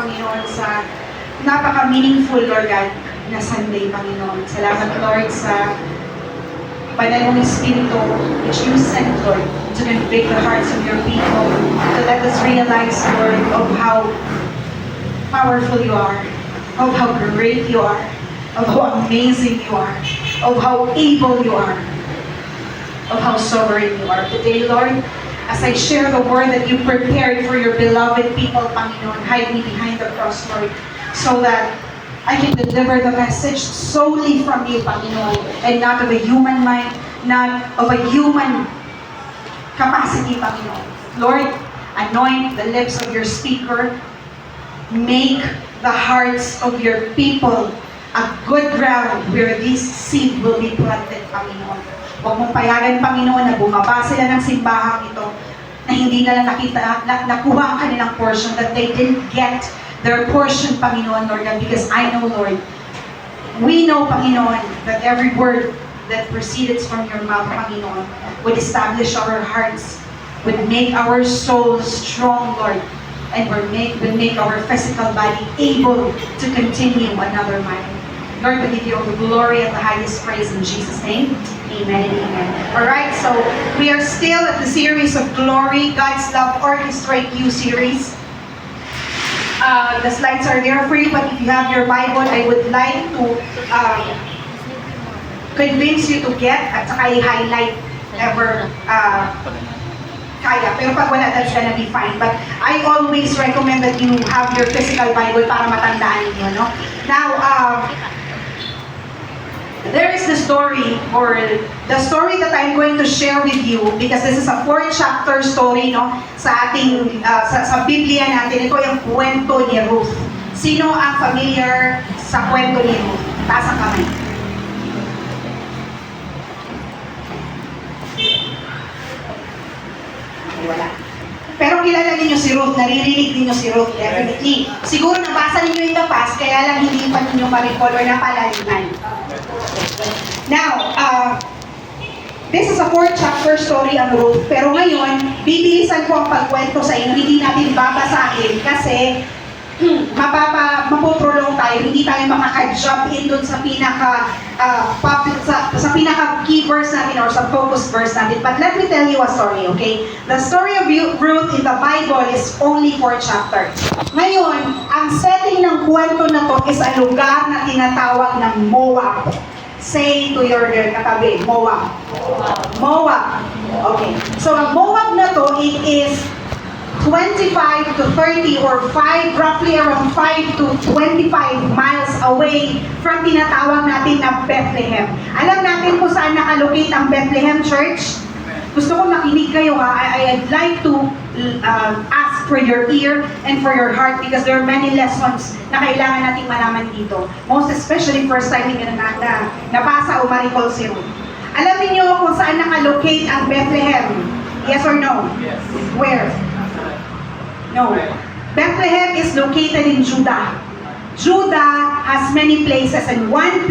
Panginoon, sa napaka-meaningful, Lord God, na Sunday, Panginoon. Salamat, Lord, sa banal mong Espiritu which you sent, Lord, to convict the hearts of your people, to let us realize, Lord, of how powerful you are, of how great you are, of how amazing you are, of how able you are, of how sovereign you are. Today, Lord, as I share the word that you prepared for your beloved people, Panginoon, hide me behind the cross, Lord, so that I can deliver the message solely from you, Panginoon, and not of a human mind, not of a human capacity, Panginoon. Lord, anoint the lips of your speaker. Make the hearts of your people a good ground where this seed will be planted, Panginoon. Huwag mong payagan, Panginoon, na bumaba sila ng simbahang ito, na hindi nila nakita, nakuha ang kanilang portion, that they didn't get their portion, Panginoon, Lord God, because I know, Lord, we know, Panginoon, that every word that proceeds from your mouth, Panginoon, would establish our hearts, would make our souls strong, Lord, and would make our physical body able to continue another mile. Lord, we give you all the glory and the highest praise in Jesus' name. Amen and amen. Alright, so we are still at the series of Glory, God's Love Orchestrate You series. The slides are there for you, but if you have your Bible, I would like to convince you to get at saka i-highlight ever kaya. Pero pag wala, that's gonna be fine. But I always recommend that you have your physical Bible para matandaan niyo, no? Now, there is the story, or the story that I'm going to share with you, because this is a 4-chapter story, no, sa ating sa Biblia natin. Ito yung kwento ni Ruth. Sino ang familiar sa kwento ni Ruth? Taas ang kamay. Wala. Pero kilala niyo si Ruth, naririnig niyo si Ruth, definitely. Siguro nabasa niyo yung past, kaya lang hindi pa niyo ma-recall or napalaliman. Now, this is a 4-chapter story ang Ruth. Pero ngayon, bibilisan ko ang pagkwento sa inyo. Hindi natin babasahin kasi mapoprolong tayo. Hindi tayo makaka-jump in dun sa pinaka sa pinaka key verse natin or sa focus verse natin. But let me tell you a story, okay? The story of Ruth in the Bible is only 4 chapters. Ngayon, ang setting ng kwento na to is a lugar na tinatawag ng Moab. Say to your katabi, Moab. Moab. Okay. So, ang Moab na to, it is 25 to 30 or roughly around 5 to 25 miles away from tinatawag natin na Bethlehem. Alam natin kung saan nakalocate ang Bethlehem Church? Gusto ko makinig kayo, ha? I'd like to ask for your ear and for your heart because there are many lessons na kailangan nating malaman dito. Most especially first time ninyo na nabasa o ma-recall si Ruth. Alam niyo kung saan nakalocate ang Bethlehem? Yes or no? Yes. Where? No. Bethlehem is located in Judah. Judah has many places, and one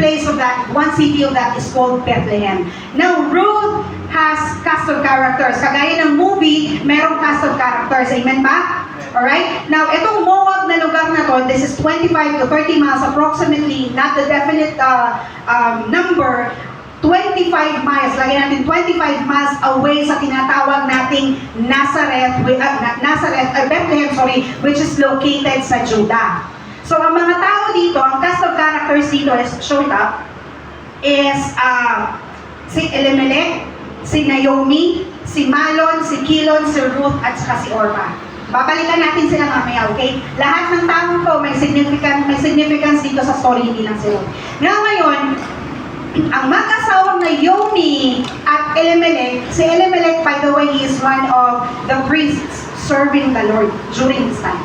city of that is called Bethlehem. Now, Ruth has cast of characters. Kagaya ng movie, merong cast of characters. Amen ba? Alright? Now, itong Moab na lugar na to, this is 25 to 30 miles approximately, not the definite number, 25 miles, lagyan natin 25 miles away sa tinatawag nating Bethlehem, which is located sa Judah. So, ang mga tao dito, ang cast of characters dito is showed up, is si Elimelech, si Naomi, si Malon, si Kilon, si Ruth, at saka si Orpah. Babalikan natin sila mamaya, okay? Lahat ng taong to may significance dito sa story, hindi lang si Ruth. Ngayon, ang mag-asawang Naomi at Elimelech, si Elimelech, by the way, he is one of the priests serving the Lord during this time.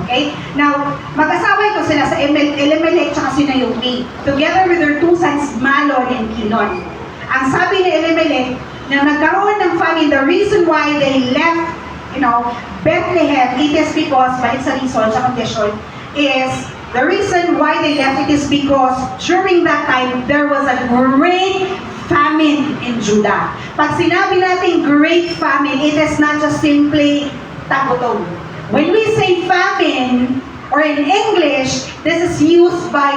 Okay? Now, mag-asawa ito sila sa Elimelech at si Naomi, together with their 2 sons, Malon and Kilon. Ang sabi ni Elimelech, na nagkaroon ng famine, the reason why they left, Bethlehem, it is because, balik sa reason, sa condition, is the reason why they left it is because during that time, there was a great famine in Judah. Pag sinabi natin great famine, it is not just simply tagutom. When we say famine, Or in English, this is used by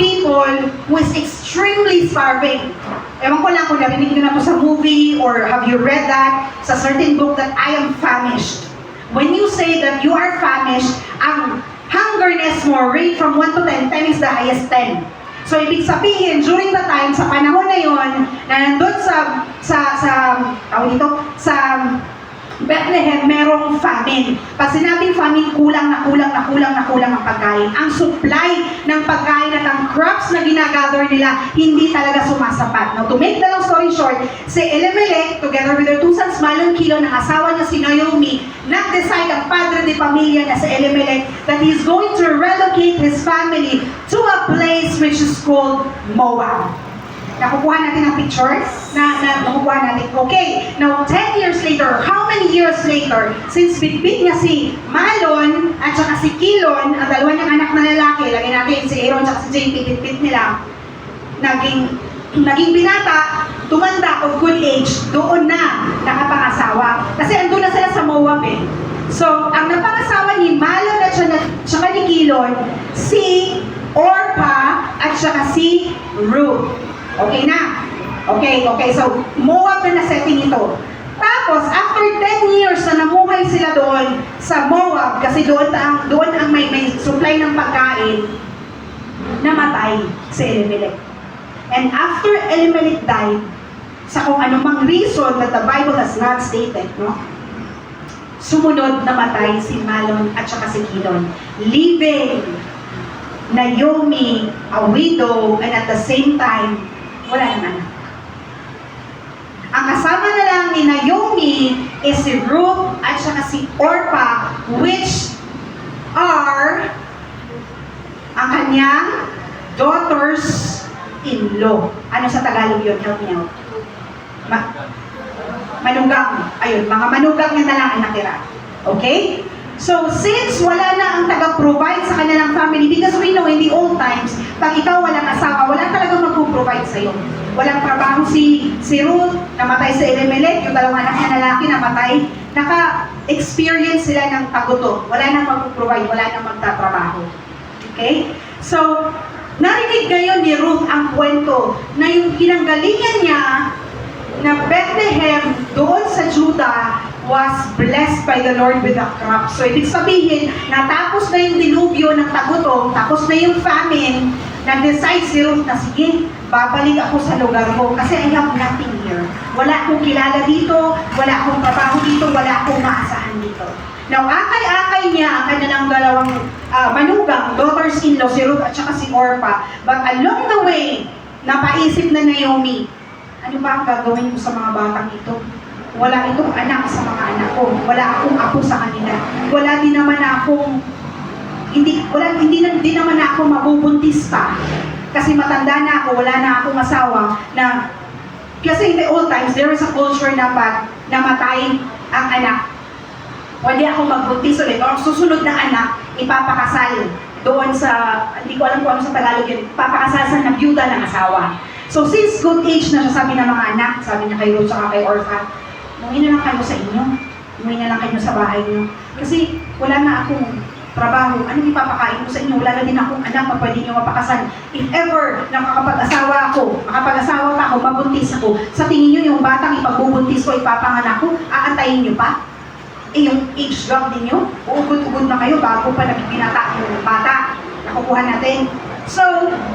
people who is extremely starving. Ewan ko lang kung narinig nyo na po sa movie or have you read that sa certain book that I am famished. When you say that you are famished, ang hungerness mo rate from 1 to 10, 10 is the highest 10. So, ibig sabihin, during the time, sa panahon na yon, na nandun sa Bethlehem, merong famine. Pag sinabing famine, kulang ang pagkain. Ang supply ng pagkain at ang crops na ginagather nila, hindi talaga sumasapat. Now, to make the long story short, si Elimelech, together with their two sons, Mahlon, Chilion, ang asawa niya si Naomi, nag-decide ang padre de pamilya na si Elimelech that he's going to relocate his family to a place which is called Moab. Nakukuha natin ang picture na nakukuha natin. Okay, now 10 years later, how many years later, since bitbit niya si Mahlon at saka si Chilion, ang dalawa niyang anak na lalaki, lagay natin si Aaron at si JP, bitbit nila, naging binata, tumanda of good age, doon na nakapangasawa. Kasi andun na sila sa Moab eh. So, ang napangasawa ni Mahlon at saka ni Chilion, si Orpah at saka si Ruth. Okay na? Okay. So, Moab na setting ito. Tapos, after 10 years na namuhay sila doon sa Moab, kasi doon ang may supply ng pagkain, namatay si Elimelech. And after Elimelech died, sa kung anumang reason that the Bible has not stated, no? Sumunod namatay si Mahlon at saka si Chilion, leaving Naomi a widow and at the same time, wala naman. Ang kasama na lang ni Naomi is si Ruth at saka si Orpah, which are ang kanyang daughters-in-law. Ano sa Tagalog yun? Help me out. Manugang. Ayun, mga manugang niya na lang ang nakira. Okay? So, since wala na ang taga-provide sa kanilang family, because we know in the old times, pag ikaw walang asawa, wala talagang mag-provide sa'yo. Walang trabaho si Ruth, namatay sa Elimelech, yung dalawang anak niya lalaki namatay, naka-experience sila ng taguto. Wala nang mag-provide, wala nang magtatrabaho. Okay? So, narinig ngayon ni Ruth ang kwento na yung pinanggalingan niya na Bethlehem doon sa Judah was blessed by the Lord with a crop. So, ibig sabihin, natapos na yung dilubyo ng tagutom, tapos na yung famine, nag-decide si Ruth na, sige, babalik ako sa lugar ko kasi I have nothing here. Wala akong kilala dito, wala akong trabaho dito, wala akong maasahan dito. Now, akay-akay niya ang kanilang dalawang manugang, daughters-in-law, si Ruth at saka si Orpah. But along the way, napaisip na Naomi, ano ba ang gagawin ko sa mga batang ito? Wala itong anak sa mga anak ko. Wala akong apo sa kanila. Wala din naman akong hindi naman ako mabubuntis pa. Kasi matanda na ako, wala na akong asawa na kasi in the old times, there is a culture na pag namatay ang anak, hindi ako magbuntis ulit. O susunod na anak, ipapakasal doon sa, hindi ko alam kung ano sa Tagalog yun, ipapakasal sa nabyuda ng asawa. So since good age na siya, sabi ng mga anak, sabi niya kay Ruth at kay Orpah, umuwi na lang kayo sa inyo. Umuwi na lang kayo sa bahay niyo. Kasi wala na akong trabaho. Anong ipapakain ko sa inyo? Wala na din akong anak na pwede niyo mapakasal. If ever makakapag-asawa ako, mabuntis ako, sa tingin niyo yung batang ipagbubuntis ko, ipapanganak ko, aantayin niyo pa? Yung age drop din niyo, uugod-ugod na kayo bago pa nagpinata yung bata. Nakukuha natin. So,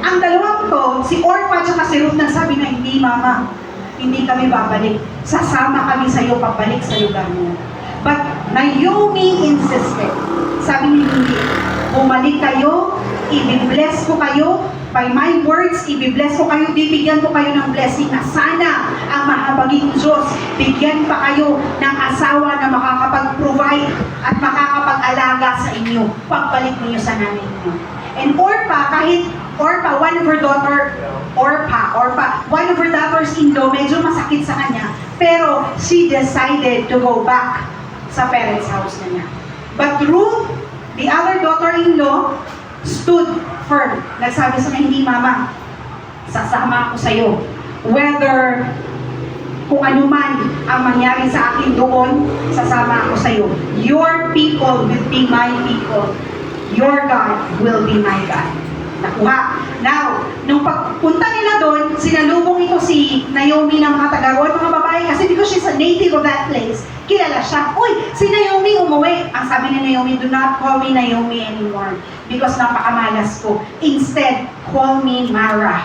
ang dalawang to, si Orpah at si Ruth nagsabi na, hindi mama, hindi kami babalik. Sasama kami sa iyo pabalik sa lugar mo. But Naomi insisted. Sabi niya hindi. Bumalik kayo, i-bless ko kayo. By my words, i-bless ko kayo, bibigyan ko kayo ng blessing na sana ang mahabaging Diyos, bigyan pa kayo ng asawa na makakapag-provide at makakapag-alaga sa inyo. Pagbalik niyo sa nanay niyo. And Orpah, one of her daughters-in-law, medyo masakit sa kanya. Pero she decided to go back sa parents' house na niya. But Ruth, the other daughter-in-law, stood firm. Nagsabi sa kanya, hindi mama, sasama ako sa iyo. Whether kung ano man ang mangyari sa akin doon, sasama ako sa iyo. Your people will be my people. Your God will be my God. Nakuha. Now, nung pagpunta nila doon, sinalubong ito si Naomi ng mga taga-roon, mga babae, kasi because she's a native of that place, kilala siya. Uy, si Naomi umuwi. Ang sabi ni Naomi, do not call me Naomi anymore because napakamalas ko. Instead, call me Mara.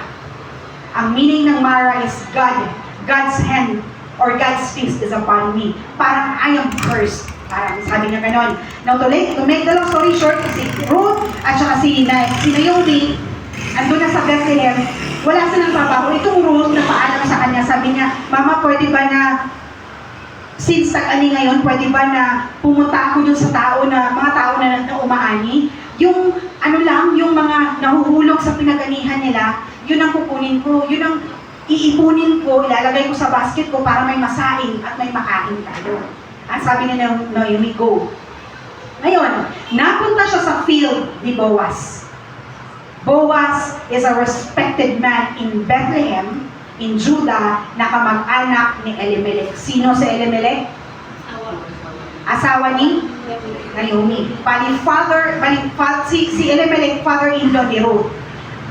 Ang meaning ng Mara is God. God's hand or God's fist is upon me. Parang I am cursed. Parang sabi niya ganon. Now, to make the long story short, si Ruth at saka si Naomi, andun na sa Bethlehem, wala silang trabaho. Itong Ruth, napaalam sa kanya, sabi niya, Mama, pwede ba na, since tag-ani ngayon, pwede ba na pumunta ako dun sa mga tao na umaani? Yung, yung mga nahuhulog sa pinaganihan nila, yun ang kukunin ko, yun ang iipunin ko, ilalagay ko sa basket ko para may masain at may makain tayo. Ang sabi niya na Naomi, go. Ngayon, napunta siya sa field ni Boaz. Boaz is a respected man in Bethlehem, in Judah, na kamag-anak ni Elimelech. Sino si Elimelech? Asawa ni Naomi. Si Elimelech, father-in-law ni Ruth.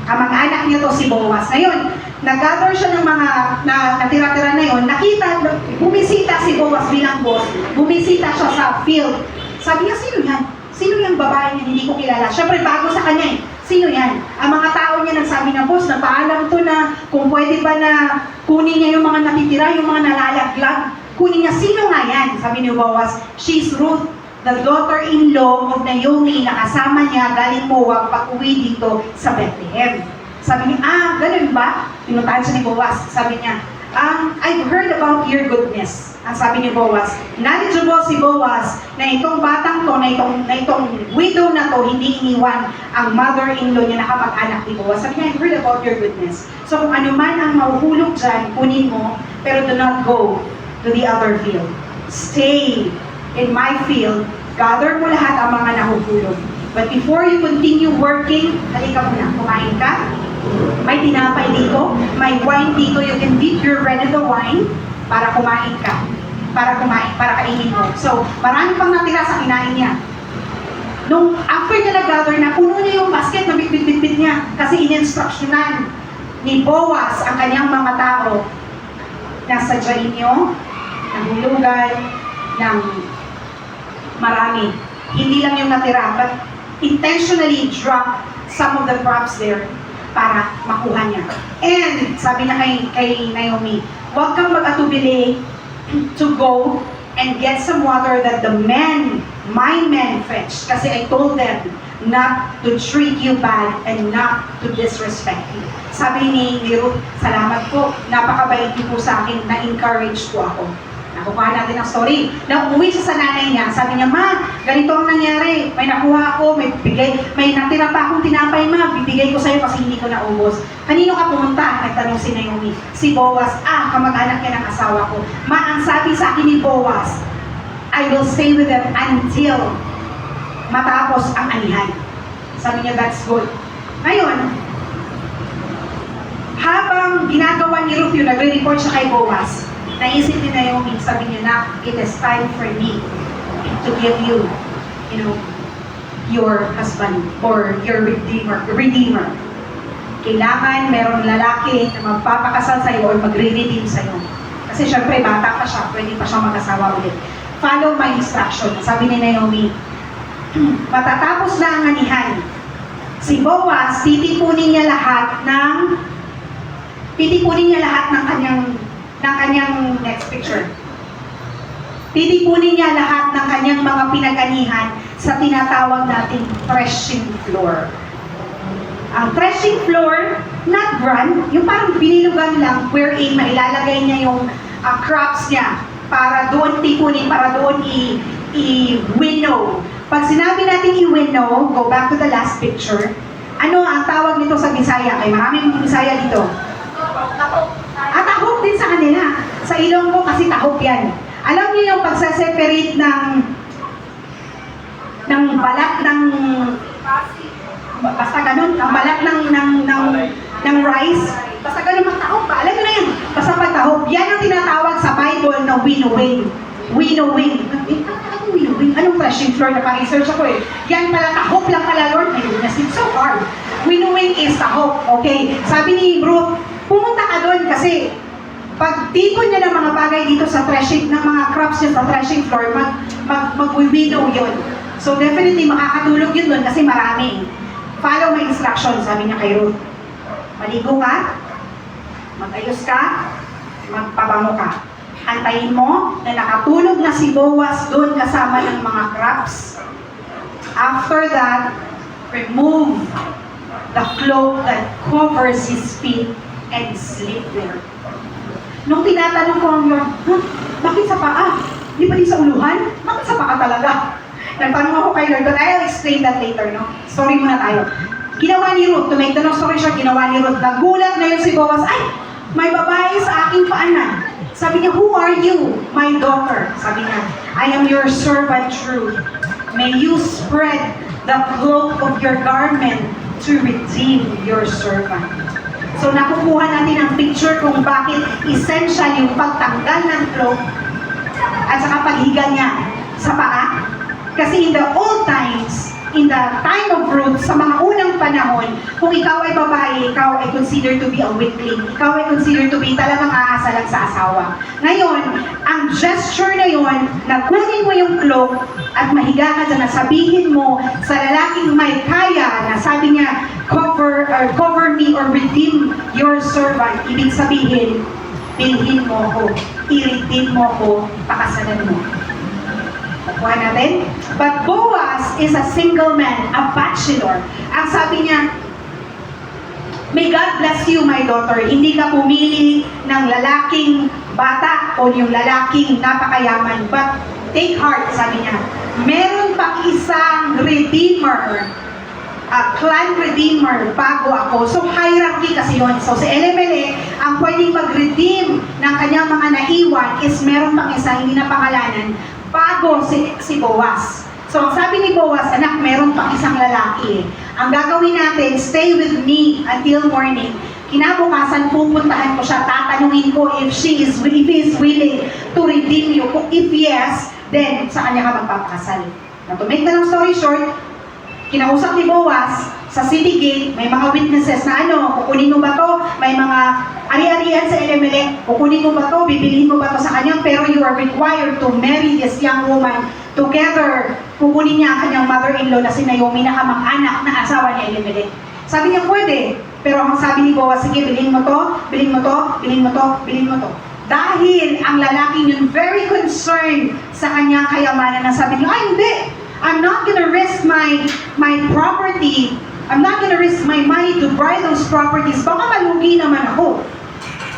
Kamag-anak niya to si Boaz. Ngayon, nag-gather siya ng mga natira-tira na yun, bumisita si Boaz bilang boss, bumisita siya sa field. Sabi niya, sino yan? Sino yung babae niya hindi ko kilala? Siyempre, bago sa kanya eh. Sino yan? Ang mga tao niya nagsabi na, boss, napaalam to na kung pwede ba na kunin niya yung mga natitira, yung mga nalalaglag. Kunin niya, sino nga yan? Sabi ni Boaz, she's Ruth, the daughter-in-law of Naomi na kasama niya galing Moab pag-uwi dito sa Bethlehem. Sabi niya, ganun ba? Pinuntahan siya ni Boaz. Sabi niya, I've heard about your goodness. Ang sabi ni Boaz, knowledgeable si Boaz na itong batang to, na itong widow na to, hindi iniwan ang mother-in-law niya na kapag-anak ni Boaz. Sabi niya, I've heard about your goodness. So kung ano man ang mahuhulog dyan, kunin mo, pero do not go to the other field. Stay in my field, gather mo lahat ang mga nahuhulog. But before you continue working, halika muna, kumain ka. May tinapay dito, may wine dito, you can dip your bread in the wine para kumain ka. Para kainin mo. So, marami pang natira sa kinain niya. Nung after niya nag-gather na, puno niya yung basket na bit-bit-bit niya kasi in-instructionan ni Boaz ang kanyang mga tao na sadyain niyo, nahulugan, ng marami. Hindi lang yung natira, but intentionally drop some of the crops there para makuha niya. And sabi na kay Naomi, huwag kang mag-atubili to go and get some water that my men fetched. Kasi I told them not to treat you bad and not to disrespect you. Sabi ni Ruth, salamat po, napakabait niyo po sa akin, na-encourage po ako. Nakukuha natin ang story. Na umuwi siya sa nanay niya, sabi niya, Ma, ganito ang nangyari. May nakuha ako, may natira pa akong tinapay, Ma, bibigay ko sa'yo kasi hindi ko naubos. Kanino ka pumunta? Nagtanong si Naomi. Si Boaz, kamag-anak niya ng asawa ko. Ma, ang sabi sa akin ni Boaz, I will stay with them until matapos ang anihan. Sabi niya, that's good. Ngayon, habang ginagawa ni Ruth yun, nagre-report siya kay Boaz, naisip ni Naomi, sabi niya na, it is time for me to give you, your husband or your redeemer. Kailangan merong lalaki na magpapakasal sa'yo or magre-redeem sa'yo. Kasi syempre, bata pa siya, pwede pa siya mag-asawa ulit. Follow my instruction. Sabi ni Naomi, matatapos na ang anihan. Si Boaz, titipunin niya lahat ng kanyang next picture. Titipunin niya lahat ng kanyang mga pinag-anihan sa tinatawag nating threshing floor. Ang threshing floor, not run, yung parang binilugan lang wherein mailalagay niya yung crops niya para doon tipunin, para doon i-winnow. Pag sinabi natin i-winnow, go back to the last picture, ano ang tawag nito sa Bisaya? Ay maraming Bisaya dito. Tahop din sa kanila. Sa Ilonggo kasi tahop yan. Alam niyo yung pagsaseparate ng balat ng basta ganun, ang balat ng rice, basta ganun magtahop ba? Alam niyo na yan. Basta pagtahop, yan ang tinatawag sa Bible na winnowing. Winnowing. Ano winnowing? gagawin? Anong threshing floor? Napa-research ako eh. Yan pala, tahop lang pala, Lord. My goodness, it's so hard. Winnowing is tahop. Okay, sabi ni Brooke, pumunta ka doon kasi pag tipon niya ng mga bagay dito sa threshing, ng mga crops niya sa threshing floor, mag-winnow yun. So definitely makakatulog yun doon kasi marami. Follow my instructions, sabi niya kay Ruth. Maligo ka, mag-ayos ka, magpabango ka. Antayin mo na nakatulog na si Boaz doon kasama ng mga crops. After that, remove the cloak that covers his feet and sleep there. Nung tinatanong ko ang Lord, bakit sa paa? Di ba di sa uluhan? Bakit sa paa talaga? Nagtanong ako kay Lord, but I'll explain that later, no? Story muna tayo. Ginawa ni Ruth, to make the long story short, ginawa ni Ruth, nagulat na yun si Boaz, ay, may babae sa aking paanan. Sabi niya, who are you? My daughter. Sabi niya, I am your servant Ruth. May you spread the cloak of your garment to redeem your servant. So nakukuha natin ang picture kung bakit essential yung pagtanggal ng cloak at saka paghiga niya sa paa. Kasi in the old times, in the time of Ruth, sa mga unang panahon, kung ikaw ay babae, ikaw ay considered to be a weakling. Ikaw ay considered to be talagang aasalang sa asawa. Ngayon, ang gesture na yon, na kunin mo yung cloak at mahiga ka dyan, na sabihin mo sa lalaking may kaya, na sabi niya, cover me or redeem your servant. Ibig sabihin, bilhin mo ko, i-redeem mo ko, pakasalan mo. Kuha natin. But Boaz is a single man, a bachelor. Ang sabi niya, may God bless you, my daughter. Hindi ka pumili ng lalaking bata o yung lalaking napakayaman. But take heart, sabi niya, meron pang isang redeemer, a clan redeemer bago ako. So hierarchy kasi yun. So si Elimelech, ang pwedeng mag-redeem ng kanyang mga naiwan is meron pang isa, hindi na pangalanan, bago si Boaz. So, ang sabi ni Boaz, anak, meron pang isang lalaki. Ang gagawin natin, stay with me until morning. Kinabukasan, pupuntahan ko siya, tatanungin ko if he is willing to redeem you. If yes, then sa kanya ka magpapakasal. Now, to make the long story short, kinausap ni Boaz sa city gate, may mga witnesses na kukunin mo ba to? May mga ari-arian sa Elimelech, kukunin mo ba to? Bibilihin mo ba to sa kanya? Pero you are required to marry this young woman. Together, kukunin niya ang kanyang mother-in-law na si Naomi na kamag-anak na asawa ni Elimelech. Sabi niya, pwede. Pero ang sabi ni Boaz, sige, bilhin mo to, bilhin mo to, bilhin mo to, bilhin mo to. Dahil ang lalaking yun very concerned sa kanyang kayamanan na sabi niya, ay hindi, I'm not gonna risk my property. I'm not gonna risk my money to buy those properties. Baka malugi naman ako.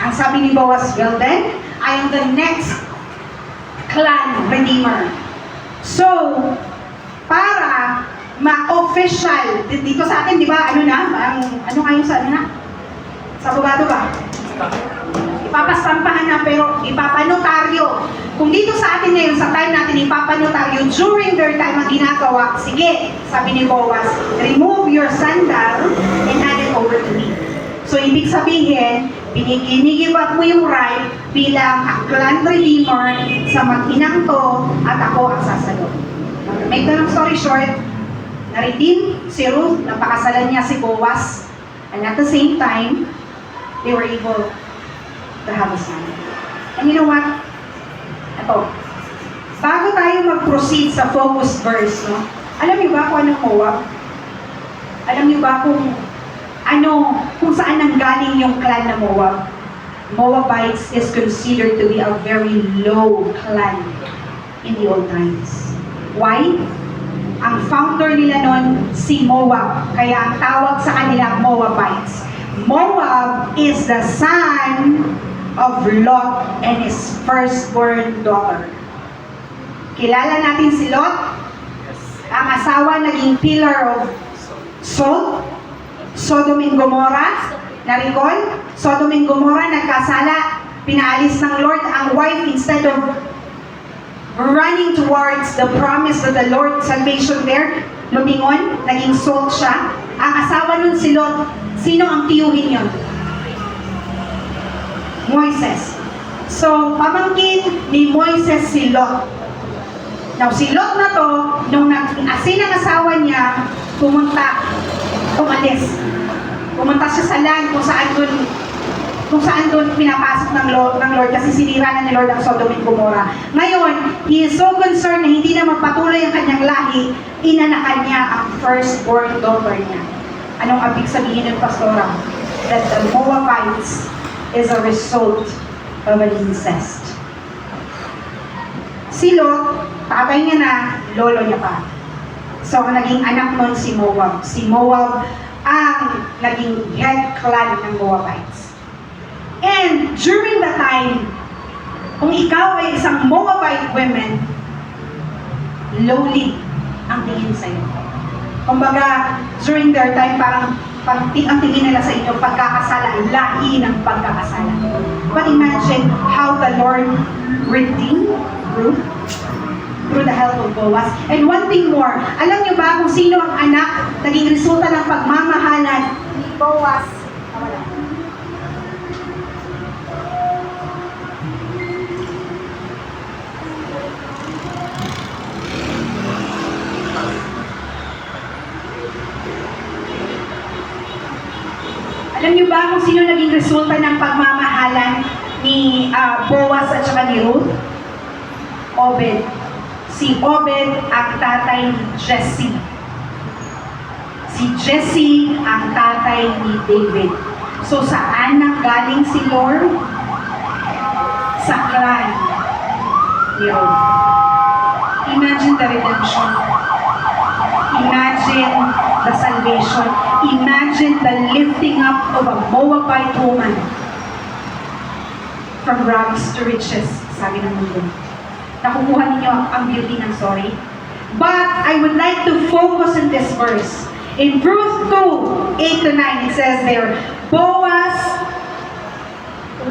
Ang sabi ni Boaz, well then, I am the next clan redeemer. So, para ma-official, dito sa atin, di ba, ano ngayon sa na? Sa abogado ba? Ipapastampahan na, pero ipapanotaryo. Kung dito sa atin ngayon, sa time natin, ipapanotaryo, during their time ang ginagawa, sige, sabi ni Boaz, remove your sandal and hand it over to me. So, ibig sabihin, ginigive up mo yung right bilang a clan redeemer sa mag-inang to at ako ang sasalo. Make the long story short, na-redeem si Ruth, napakasalan niya si Boaz, and at the same time, they were able to have a son. And you know what? Ito, bago tayo mag-proceed sa focus verse, no? Alam niyo ba kung anong Moab? Alam niyo ba kung saan nanggaling yung clan na Moab? Moabites is considered to be a very low clan in the old times. Why? Ang founder nila nun, si Moab. Kaya ang tawag sa kanila, Moabites. Moab is the son of Lot and his firstborn daughter. Kilala natin si Lot? Ang asawa naging pillar of salt. Sodom and Gomorrah, na-recall? Sodom and Gomorrah, nagkasala, pinaalis ng Lord ang wife instead of running towards the promise of the Lord, salvation there, lumingon, naging salt siya. Ang asawa nun si Lot, sino ang tiyuhin yun? Moises. So, pamangkin ni Moises si Lot. Now, si Lot na to, nung nag-asin ang asawa niya, umalis. Pumunta siya sa land kung saan doon pinapasok ng Lord kasi sinira na ni Lord ang Sodom and Gomorrah. Ngayon, he is so concerned na hindi na magpatuloy ang kanyang lahi, inanakan niya ang firstborn daughter niya. Anong abig sabihin ng pastora? That the Moabites is a result of an incest. Si Lot, tatay niya na, lolo niya pa. So, naging anak nun si Moab. Si Moab ang naging head clan ng Moabites. And during the time, kung ikaw ay isang Moabite woman, lowly ang tingin sa'yo. Kumbaga, during their time, parang ang tingin nila sa inyo, pagkakasala, lahi ng pagkakasala. But imagine how the Lord redeemed Ruth through the help of Boaz. And one thing more, alam niyo ba kung sino ang anak naging resulta ng pagmamahalan ni Boaz? Wala. Alam niyo ba kung sino naging resulta ng pagmamahalan ni Boaz at saka ni Ruth? Obed. Si Obed ang tatay ni Jesse. Si Jesse ang tatay ni David. So saan nanggaling si Lord? Sa clan ni Ruth. Imagine the redemption. Imagine the salvation. Imagine the lifting up of a Moabite woman from rags to riches, sabi ng mundo. Nakukuha ninyo ang beauty ng story. But I would like to focus on this verse. In Ruth 2, 8-9, it says there, Boaz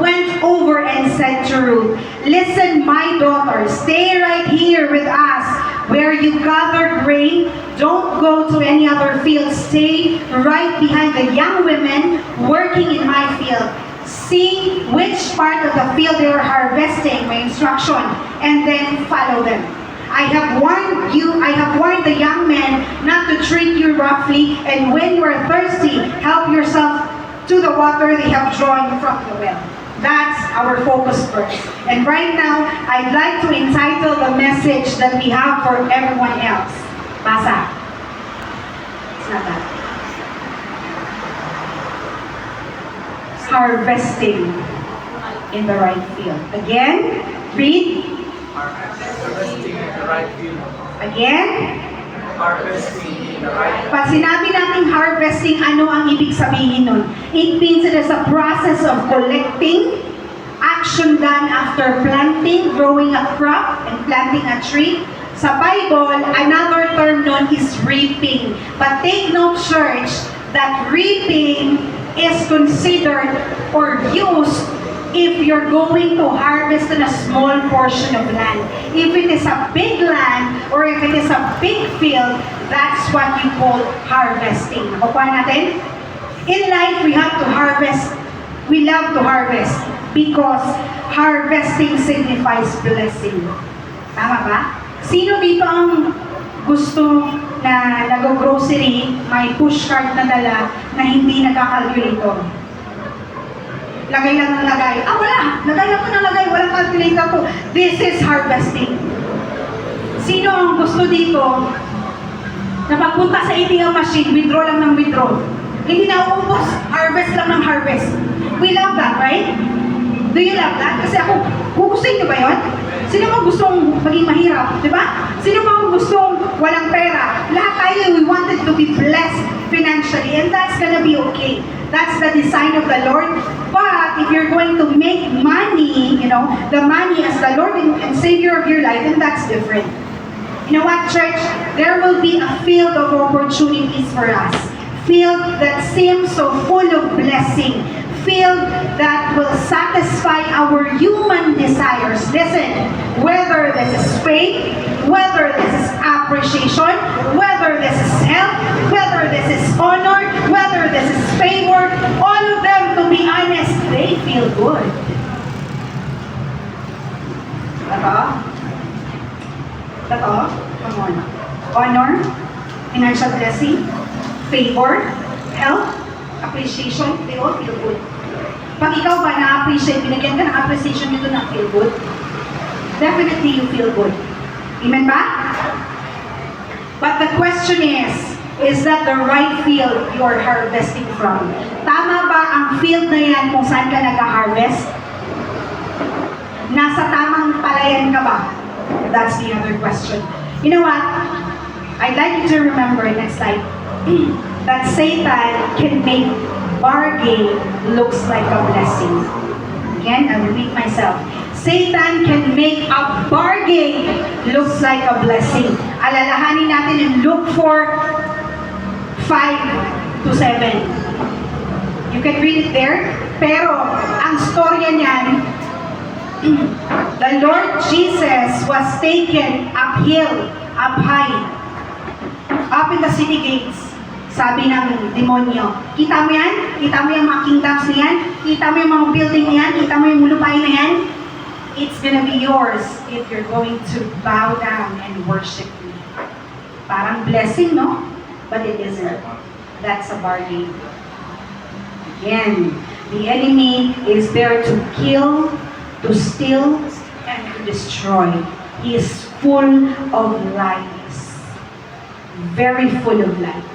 went over and said to Ruth, "Listen, my daughter, stay right here with us where you gather grain. Don't go to any other field. Stay right behind the young women working in my field. See which part of the field they are harvesting," my instruction, "and then follow them. I have warned the young men not to treat you roughly, and when you are thirsty, help yourself to the water they have drawn from the well." That's our focus verse. And right now, I'd like to entitle the message that we have for everyone else. Basa. It's not that. Harvesting in the right field. Again, read. Harvesting in the right field. Again. Harvesting in the right field. Pag sinabi natin harvesting, ano ang ibig sabihin nun? It means it is a process of collecting, action done after planting, growing a crop, and planting a tree. Sa Bible, another term nun is reaping. But take note, church, that reaping is considered or used if you're going to harvest in a small portion of land. If it is a big land or if it is a big field, that's what you call harvesting. Nakuha natin? In life, we have to harvest. We love to harvest because harvesting signifies blessing. Tama ba? Sino dito ang gusto na nag-grocery, may push cart na dala na hindi nagka-calculator? Lagay lang ng lagay. Wala! Lagay lang ko ng lagay. Walang calculator ko. This is harvesting. Sino ang gusto dito na pagpunta sa ATM machine, withdraw lang ng withdraw? Hindi na uubos. Harvest lang ng harvest. We love that, right? Do you love that? Kasi ako, gugustuhin nyo ba yun? Sino mo gustong maging mahirap? Diba? Sino mo gustong walang pera? Lahat tayo, we wanted to be blessed financially. And that's gonna be okay. That's the design of the Lord. But if you're going to make money, the money as the Lord and Savior of your life, then that's different. You know what, church? There will be a field of opportunities for us. Field that seems so full of blessing. Field that will satisfy our human desires. Listen, whether this is faith, whether this is appreciation, whether this is health, whether this is honor, whether this is favor, all of them, to be honest, they feel good. Totoo? Totoo? financial blessing, favor, health, appreciation, they all feel good. Pag ikaw ba na-appreciate, binigyan ka ng appreciation nito na feel good, definitely you feel good. Amen ba? But the question is that the right field you are harvesting from? Tama ba ang field na yan kung saan ka nag-harvest? Nasa tamang palayan ka ba? That's the other question. You know what? I'd like you to remember, next slide, that Satan can make bargain looks like a blessing. Again, I'll repeat myself. Satan can make a bargain looks like a blessing. Alalahanin natin in Luke 4:5 to 7. You can read it there. Pero, ang storya niyan, the Lord Jesus was taken uphill, up high, up in the city gates. Sabi ng demonyo, kita mo yan? Kita mo yung mga kingdoms na yan? Kita mo yung mga building na yan? Kita mo yung lupain na yan? It's gonna be yours if you're going to bow down and worship me. Parang blessing, no? But it isn't. That's a bargain. Again, the enemy is there to kill, to steal, and to destroy. He is full of lies. Very full of lies.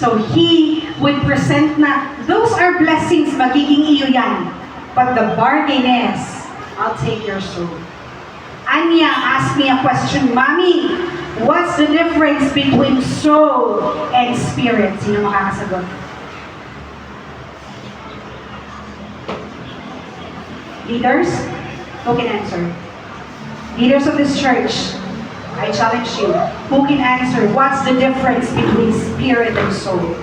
So he would present na, those are blessings, magiging iyo yan. But the bargain is, I'll take your soul. Anya asked me a question, Mommy, what's the difference between soul and spirit? Sino makakasagot? Leaders, who can answer? Leaders of this church, I challenge you, who can answer what's the difference between spirit and soul?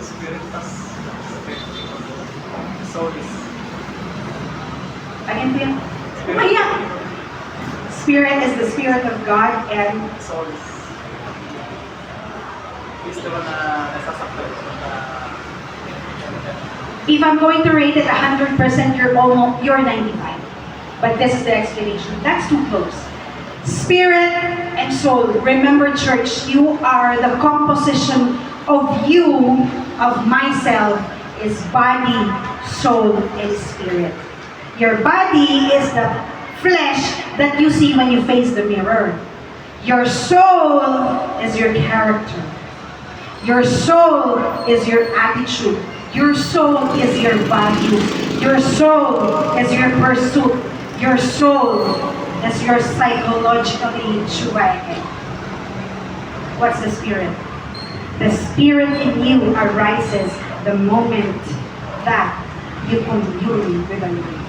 Spirit plus soul is Again, Pia? Umaya! Spirit is the Spirit of God and soul is the one na nasasaktan. if I'm going to rate it 100%, you're 95. But this is the explanation. That's too close. Spirit and soul. Remember, church, you are the composition of you, of myself, is body, soul, and spirit. Your body is the flesh that you see when you face the mirror. Your soul is your character. Your soul is your attitude. Your soul is your values. Your soul is your pursuit. Your soul is your psychologically survival. What's the spirit? The spirit in you arises the moment that you commune with the Lord.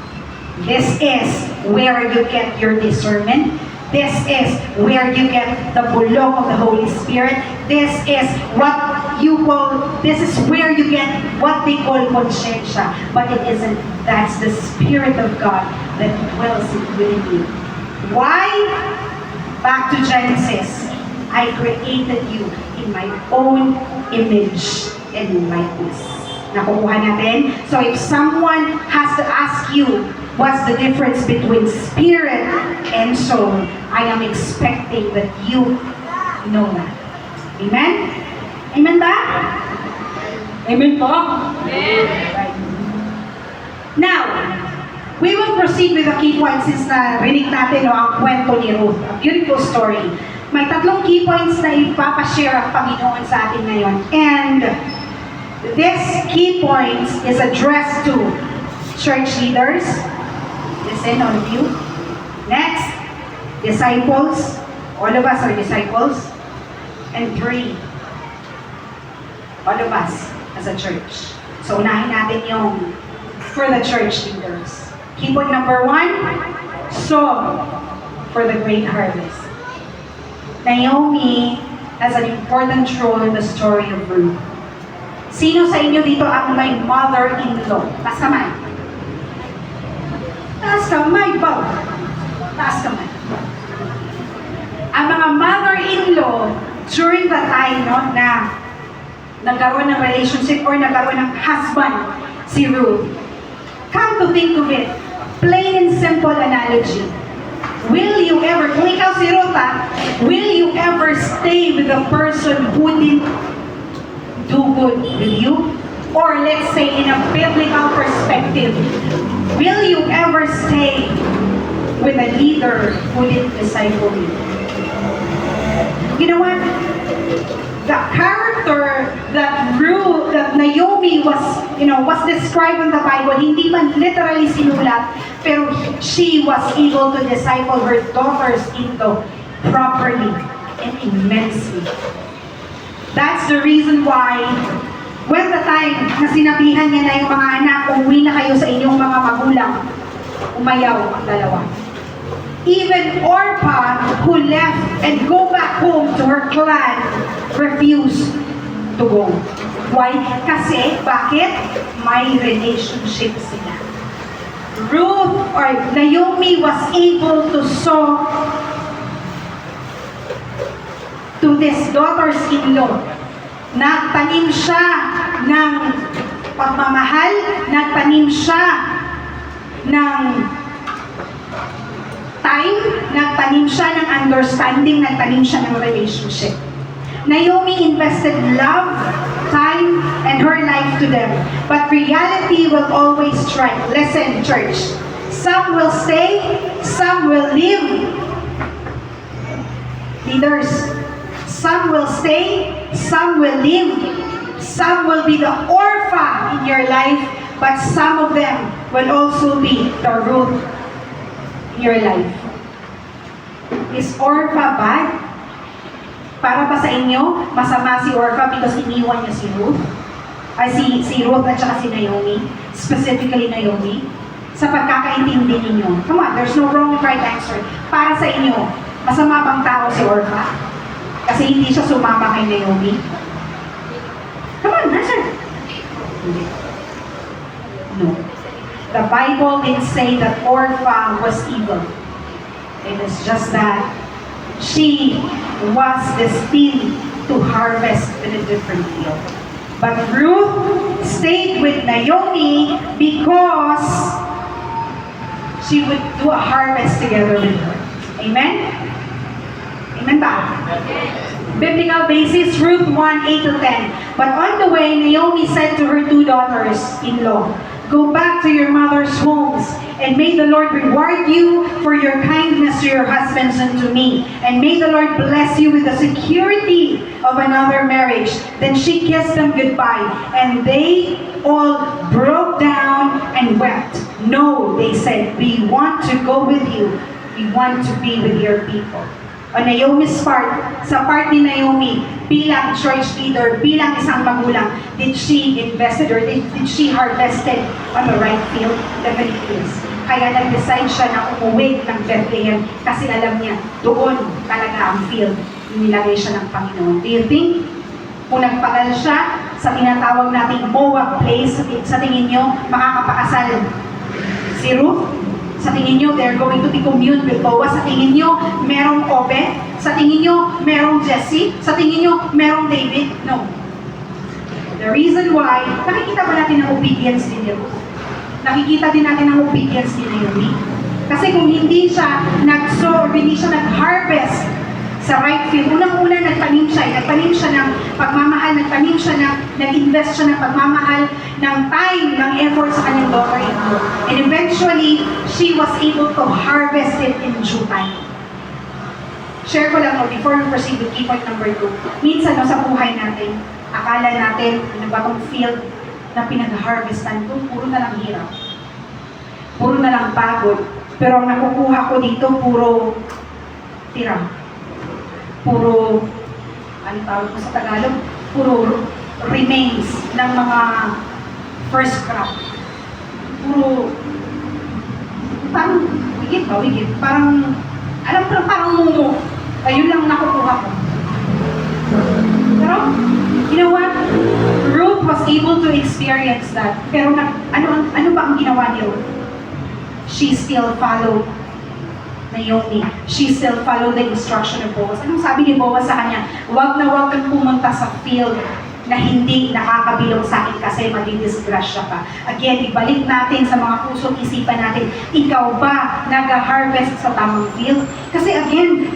This is where you get your discernment. This is where you get the bulong of the Holy Spirit. This is where you get what they call consciensya. But it isn't. That's the Spirit of God that dwells within you. Why? Back to Genesis. I created you in my own image and likeness. Nakukuha natin? So if someone has to ask you, what's the difference between spirit and soul? I am expecting that you know that. Amen? Amen ba? Amen po? Right. Now, we will proceed with the key points since narinig natin ang kwento ni Ruth. A beautiful story. May 3 key points na ipapashare ang Panginoon sa atin ngayon. And this key points is addressed to church leaders. Listen, all of you. Next, disciples. All of us are disciples. And 3, all of us as a church. So, unahin natin yung for the church leaders. Key point number 1, sow for the great harvest. Naomi has an important role in the story of Ruth. Sino sa inyo dito ang may mother-in-law? Taas kamay. Taas kamay ba? Taas kamay. Ang mga mother-in-law, during the time na nagkaroon ng relationship or nagkaroon ng husband si Ruth, come to think of it, plain and simple analogy. Will you ever, kung ikaw si Ruth, will you ever stay with the person who didn't do good with you? Or let's say in a biblical perspective, will you ever stay with a leader who didn't disciple you? You know what? The character that Naomi was described in the Bible, hindi man literally sinulat, pero she was able to disciple her daughters-in-law properly and immensely. That's the reason why when the time na sinabihan niya na yung mga anak, umuwi na kayo sa inyong mga magulang, umayaw ang dalawa. Even Orpah, who left and go back home to her clan, refused to go. Why? Kasi, bakit? May relationship sila. Ruth or Naomi was able to sow to this daughters-in-law. Nagtanim siya ng pagmamahal, nagtanim siya ng time, nagtanim siya ng understanding, nagtanim siya ng relationship. Naomi invested love, time, and her life to them. But reality will always strike. Listen, church. Some will stay, some will leave. Leaders, some will stay, some will leave. Some will be the Orpah in your life, but some of them will also be the Ruth in your life. Is Orpah bad? Para ba sa inyo, masama si Orpah because iniwan niya si Ruth? Si Ruth at saka si Naomi? Specifically Naomi? Sa pagkakaintindi ninyo. Come on, there's no wrong and right answer. Para sa inyo, masama bang tao si Orpah? Kasi hindi siya sumama kay Naomi? Come on, answer. No. The Bible didn't say that Orpah was evil. It is just that she was destined to harvest in a different field. But Ruth stayed with Naomi because she would do a harvest together with her. Amen? Amen ba? Biblical basis, Ruth 1:8-10. But on the way, Naomi said to her two daughters-in-law, "Go back to your mother's homes, and may the Lord reward you for your kindness to your husbands and to me. And may the Lord bless you with the security of another marriage." Then she kissed them goodbye, and they all broke down and wept. "No," they said, "we want to go with you. We want to be with your people." On Naomi's part, sa part ni Naomi, bilang church leader, bilang isang magulang, did she invested or did she harvested on the right field? Definitely yes. Kaya nag-decide siya na umuwi ng Bethlehem kasi alam niya, doon talaga ang field. Nilagay siya ng Panginoon. Do you think, kung nagpagal siya sa tinatawag nating Moab place, sa tingin nyo, makakapakasal si Ruth? Sa tingin nyo, they're going to be commune with Boaz. Sa tingin nyo, merong Obed. Sa tingin nyo, merong Jesse. Sa tingin nyo, merong David. No. The reason why, nakikita ba natin ang obedience ni Ruth? Nakikita din natin ang obedience ni Naomi. Kasi kung hindi siya nag-sow or hindi siya nag-harvest sa right field, unang-una nagtanim siya ng pagmamahal, nag-invest siya ng pagmamahal, ng time, ng effort sa kanyang daughter-in-law. And eventually, she was able to harvest it in due time. Share ko lang before we proceed with key point number 2. Minsan sa buhay natin, akala natin, ano ba tong field na pinag-harvestan ko, puro na lang hirap. Puro na lang pagod. Pero ang nakukuha ko dito, puro tira. Puro, ano tawag ko sa Tagalog? Puro remains ng mga first crop. Puro, parang, wigit. Parang, alam ko lang, parang mumo. Ayun lang nakukuha ko. Pero, you know what? Ruth was able to experience that. Pero ano ba ang ginawa ni Ruth? She still followed Naomi. She still followed the instruction of Boaz. Anong sabi ni Boaz sa kanya? Huwag na huwag kang pumunta sa field na hindi nakakabilong sa akin kasi madidisgrasya ka. Again, ibalik natin sa mga puso't isipan natin, ikaw ba nag-harvest sa tamang field? Kasi again,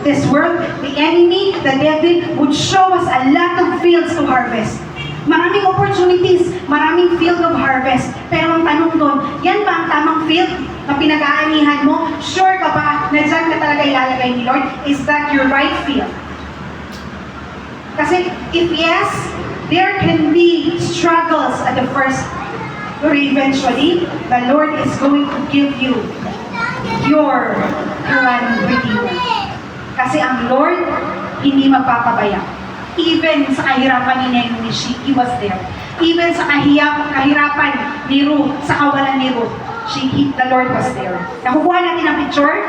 this world, the enemy, the devil would show us a lot of fields to harvest. Maraming opportunities, maraming field of harvest. Pero ang tanong doon, yan ba ang tamang field na pinag-aanihan mo? Sure ka ba na dyan ka talaga ilalagay ni Lord? Is that your right field? Kasi if yes, there can be struggles at the first, but eventually, the Lord is going to give you your grand redeemer. Kasi ang Lord, hindi magpapabaya. Even sa kahirapan ni Naomi, He was there. Even sa kahirapan ni Ruth, sa kawalan ni Ruth, the Lord was there. Nakukuha natin ang picture?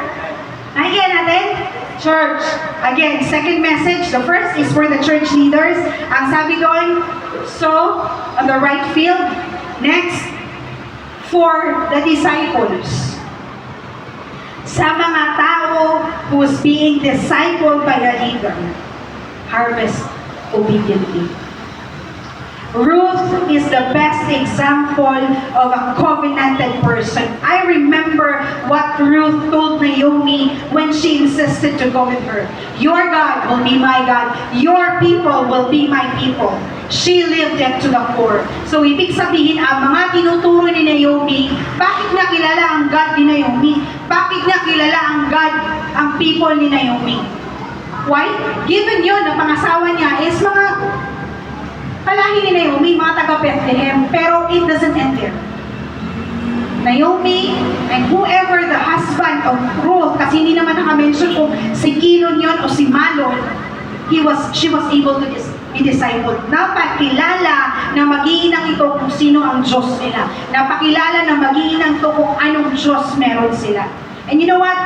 Nakikita natin? Church. Again, second message. The first is for the church leaders. Ang sabi doon, so, on the right field. Next, for the disciples. Sa mga tao who's being discipled by a leader, harvest obediently. Ruth is the best example of a covenanted person. I remember what Ruth told Naomi when she insisted to go with her. Your God will be my God. Your people will be my people. She lived it to the core. So, ibig sabihin, ang mga tinuturo ni Naomi, bakit niya kilala ang God ni Naomi? Bakit niya kilala ang God, ang people ni Naomi? Why? Given yun, ang pangasawa niya is mga palahi ni Naomi, mga taga Bethlehem, pero it doesn't end there. Naomi and whoever the husband of Ruth, kasi hindi naman naka-mention kung si Kilon yun o si Malon, she was able to be discipled. Napakilala na mag-iinang ito kung sino ang Diyos nila. Napakilala na mag-iinang ito kung anong Diyos meron sila. And you know what?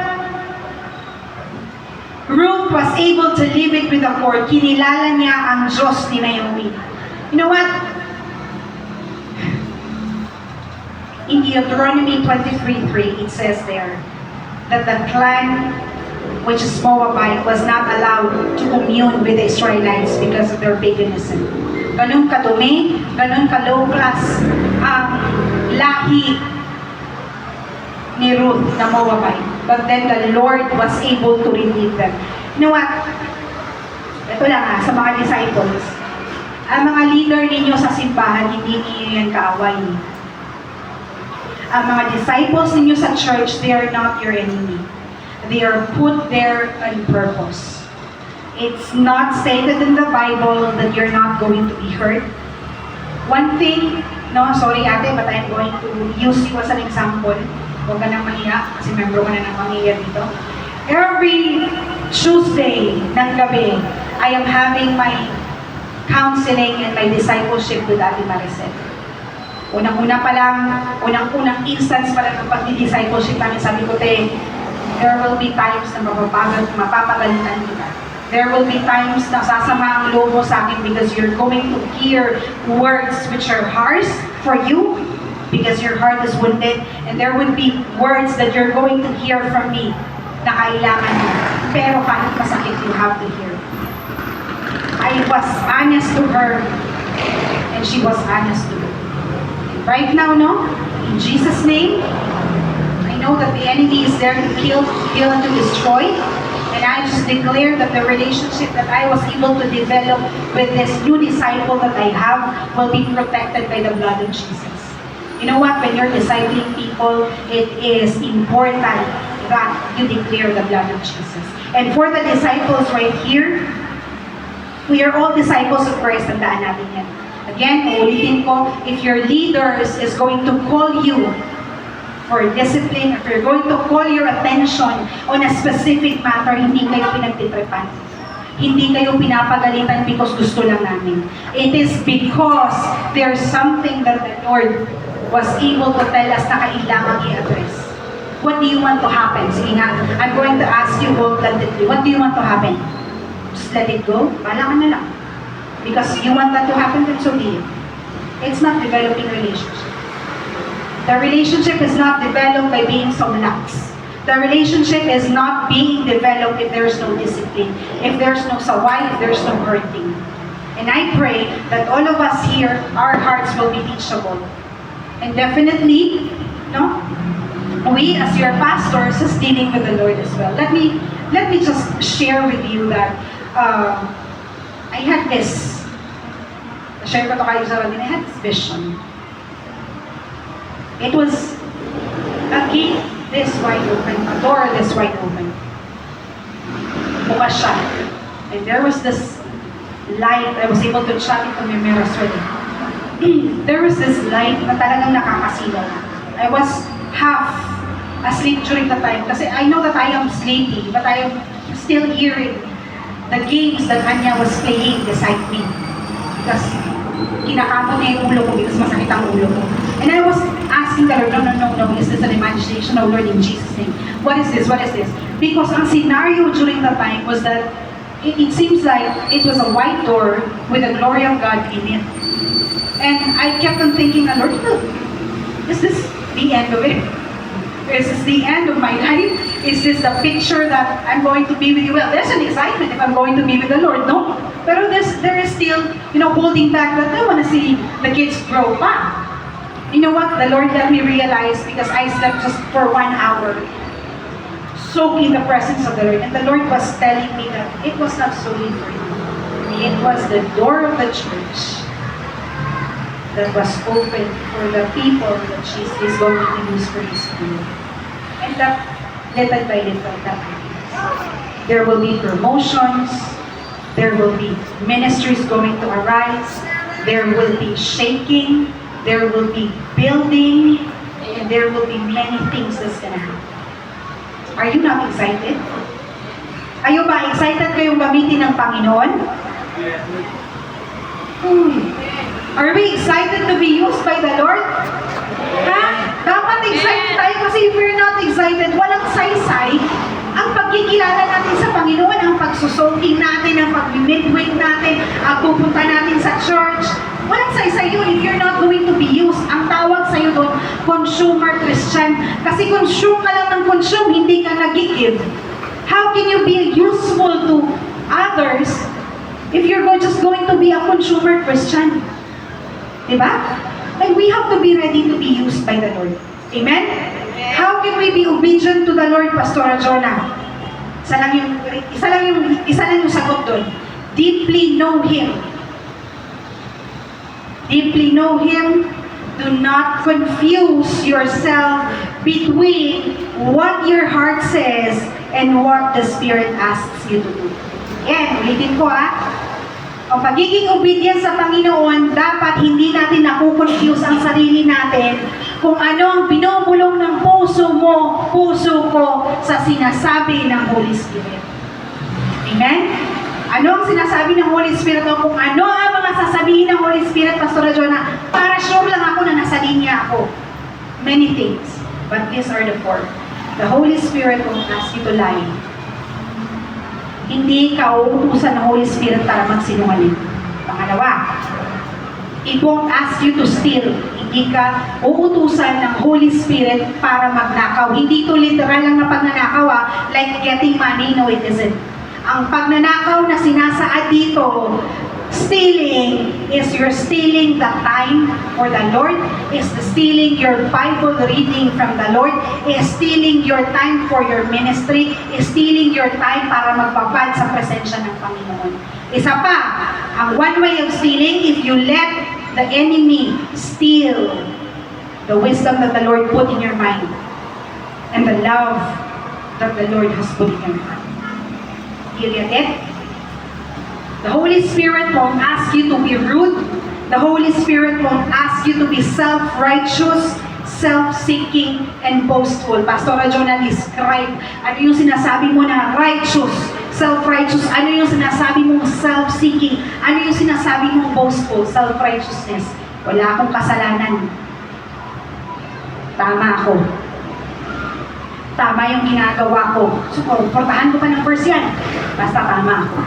Ruth was able to live it with the core. Kinilala niya ang Diyos ni Naomi. You know what? In Deuteronomy 23:3, it says there that the clan, which is Moabite, was not allowed to commune with the Israelites because of their paganism. Ganun kadumi, ganun ka-low class ang lahi ni Ruth na Moabite. But then the Lord was able to redeem them. You know what? Ito lang sa mga disciples. Ang mga leader ninyo sa simbahan, hindi ninyo yan kaaway. Ang mga disciples ninyo sa church, they are not your enemy. They are put there on purpose. It's not stated in the Bible that you're not going to be hurt. One thing, sorry ate, but I'm going to use you as an example. Huwag ka nang mahiya, kasi member ko na ng pamilya dito. Every Tuesday ng gabi, I am having my counseling and my discipleship with Ate Maricel. Unang-unang instance pa lang ng pag-discipleship namin, sabi ko, there will be times na mapapagalitan kita. There will be times na sasama ang loob mo sa akin because you're going to hear words which are harsh for you because your heart is wounded, and there would be words that you're going to hear from me na kailangan mo. Pero kahit masakit, you have to hear. I was honest to her, and she was honest to me. Right now, in Jesus' name, I know that the enemy is there to kill, and to destroy. And I just declare that the relationship that I was able to develop with this new disciple that I have will be protected by the blood of Jesus. You know what? When you're discipling people, it is important that you declare the blood of Jesus. And for the disciples right here, we are all disciples of Christ, tandaan natin yan. Again, uulitin ko, if your leaders is going to call you for discipline, if you're going to call your attention on a specific matter, hindi kayo pinagtitripan. Hindi kayo pinapagalitan because gusto lang namin. It is because there's something that the Lord was able to tell us na kailangan i-address. What do you want to happen? Sige nga, I'm going to ask you wholeheartedly, what do you want to happen? Just let it go? Bala ka na lang. Because you want that to happen, then so be it. It's not developing relationship. The relationship is not developed by being so lax. The relationship is not being developed if there's no discipline, if there's no saway, if there's no hurting. And I pray that all of us here, our hearts will be teachable. And definitely, no, we as your pastors is dealing with the Lord as well. Let me just share with you that I had this, share ko to kayo sa I had this vision. It was a gate this wide open, a door this wide open. Bukas siya. And there was this light. I was able to chat it to my mirror already. There was this light na talagang nakakasilaw. I was half asleep during the time kasi I know that I am sleepy, but I am still hearing the games that Anya was playing beside me. Because kinakamot niya yung ulo ko because masakit ang ulo ko. And I was asking the Lord, no, is this an imagination? No, Lord, in Jesus' name. What is this? What is this? Because ang scenario during the time was that it seems like it was a white door with the glory of God in it. And I kept on thinking, Lord, is this the end of it? Is this the end of my life? Is this the picture that I'm going to be with you? Well, there's an excitement if I'm going to be with the Lord, no? Pero there is still, holding back that I want to see the kids grow up. You know what? The Lord let me realize because I slept just for 1 hour, soaked in the presence of the Lord. And the Lord was telling me that it was not solely for you. It was the door of the church that was open for the people that Jesus is going to use for His glory. And that, little by little, that happens. There will be promotions. There will be ministries going to arise. There will be shaking. There will be building. And there will be many things that's gonna happen. Are you not excited? Ayo ba? Excited kayong gamitin ng Panginoon? Are we excited to be used by the Lord? Ha? Dapat excited tayo kasi if we're not excited, walang saysay. Ang pagkikilala natin sa Panginoon, ang pagsusulting natin, ang pag-midweek natin, ang pupunta natin sa church, walang saysay yun if you're not going to be used. Ang tawag sa'yo doon, consumer Christian. Kasi consume ka lang ng consume, hindi ka nag-give. How can you be useful to others if you're just going to be a consumer Christian? Diba? Like we have to be ready to be used by the Lord. Amen? How can we be obedient to the Lord, Pastora Jonah? Isa lang yung sagot doon. Deeply know Him. Deeply know Him. Do not confuse yourself between what your heart says and what the Spirit asks you to do. Yan, ulitin ko Ang pagiging obedient sa Panginoon, dapat hindi natin nakukonfuse ang sarili natin kung ano ang binubulong ng puso mo, puso ko sa sinasabi ng Holy Spirit. Amen? Ano ang sinasabi ng Holy Spirit o kung ano ang mga sasabihin ng Holy Spirit, Pastora Jonah, para sure lang ako na nasa linya ako. Many things. But these are the four. The Holy Spirit won't ask you to lie. Hindi ka uutusan ng Holy Spirit para magsinungaling. Pangalawa, it won't ask you to steal. Hindi ka uutusan ng Holy Spirit para magnakaw. Hindi ito literal lang na pagnanakaw like getting money. No, it isn't. Ang pagnanakaw na sinasaad dito, stealing is you're stealing the time for the Lord, is stealing your Bible reading from the Lord, is stealing your time for your ministry, is stealing your time para magbabad sa presensya ng Panginoon. Isa pa, ang one way of stealing, if you let the enemy steal the wisdom that the Lord put in your mind and the love that the Lord has put in your heart. You get it? The Holy Spirit won't ask you to be rude. The Holy Spirit won't ask you to be self-righteous, self-seeking, and boastful. Pastora Jonah, describe ano yung sinasabi mo na righteous, self-righteous, ano yung sinasabi mong self-seeking, ano yung sinasabi mong boastful, self-righteousness. Wala akong kasalanan. Tama ako. Tama yung ginagawa ko. So, portahan ko pa ng verse yan. Basta tama ako.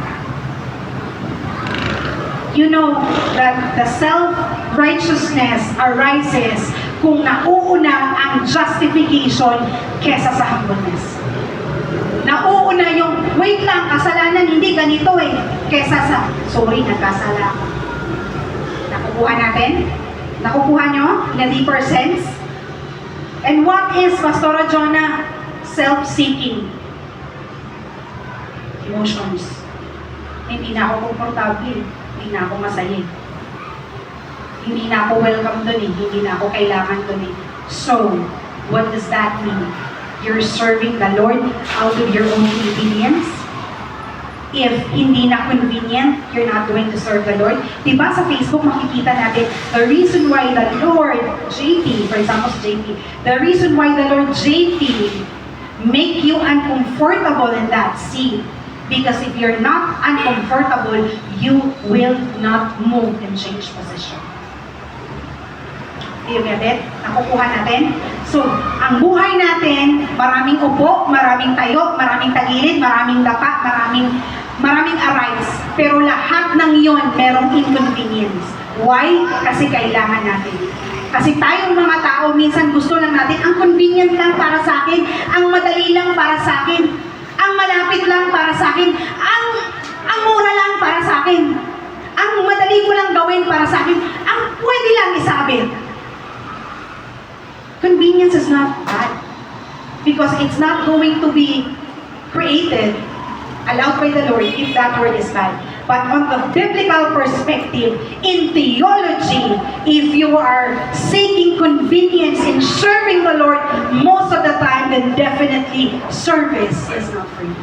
You know that the self-righteousness arises kung nauuna ang justification kesa sa humbleness. Nauuna una yung, wait lang, kasalanan, hindi ganito eh. Kesa sa, sorry, nagkasala ako. Nakukuha natin? Nakukuha nyo? In a deeper sense? And what is, Pastora Jonah? Self-seeking. Emotions. Hindi na ako komportable. Hindi na ako masaya. Hindi na ako welcome dun eh. Hindi na ako kailangan dun eh. So, what does that mean? You're serving the Lord out of your own convenience? If hindi na convenient, you're not going to serve the Lord. Diba sa Facebook makikita natin, the reason why the Lord, JP, for example si JP, the reason why the Lord JP make you uncomfortable in that seat, because if you're not uncomfortable, you will not move and change position. Do you get it? Nakukuha natin? So, ang buhay natin, maraming upo, maraming tayo, maraming tagilid, maraming dapa, maraming arise. Pero lahat ng iyon, merong inconvenience. Why? Kasi kailangan natin. Kasi tayong mga tao, minsan gusto lang natin, ang convenient lang para sa akin, ang madali lang para sa akin, ang malapit lang para sa akin, ang mura lang para sa akin, ang madali ko lang gawin para sa akin, ang pwede lang isabi. Convenience is not bad because it's not going to be created, allowed by the Lord if that word is bad. But on the biblical perspective, in theology, if you are seeking convenience in serving the Lord most of the time, then definitely service is not for you.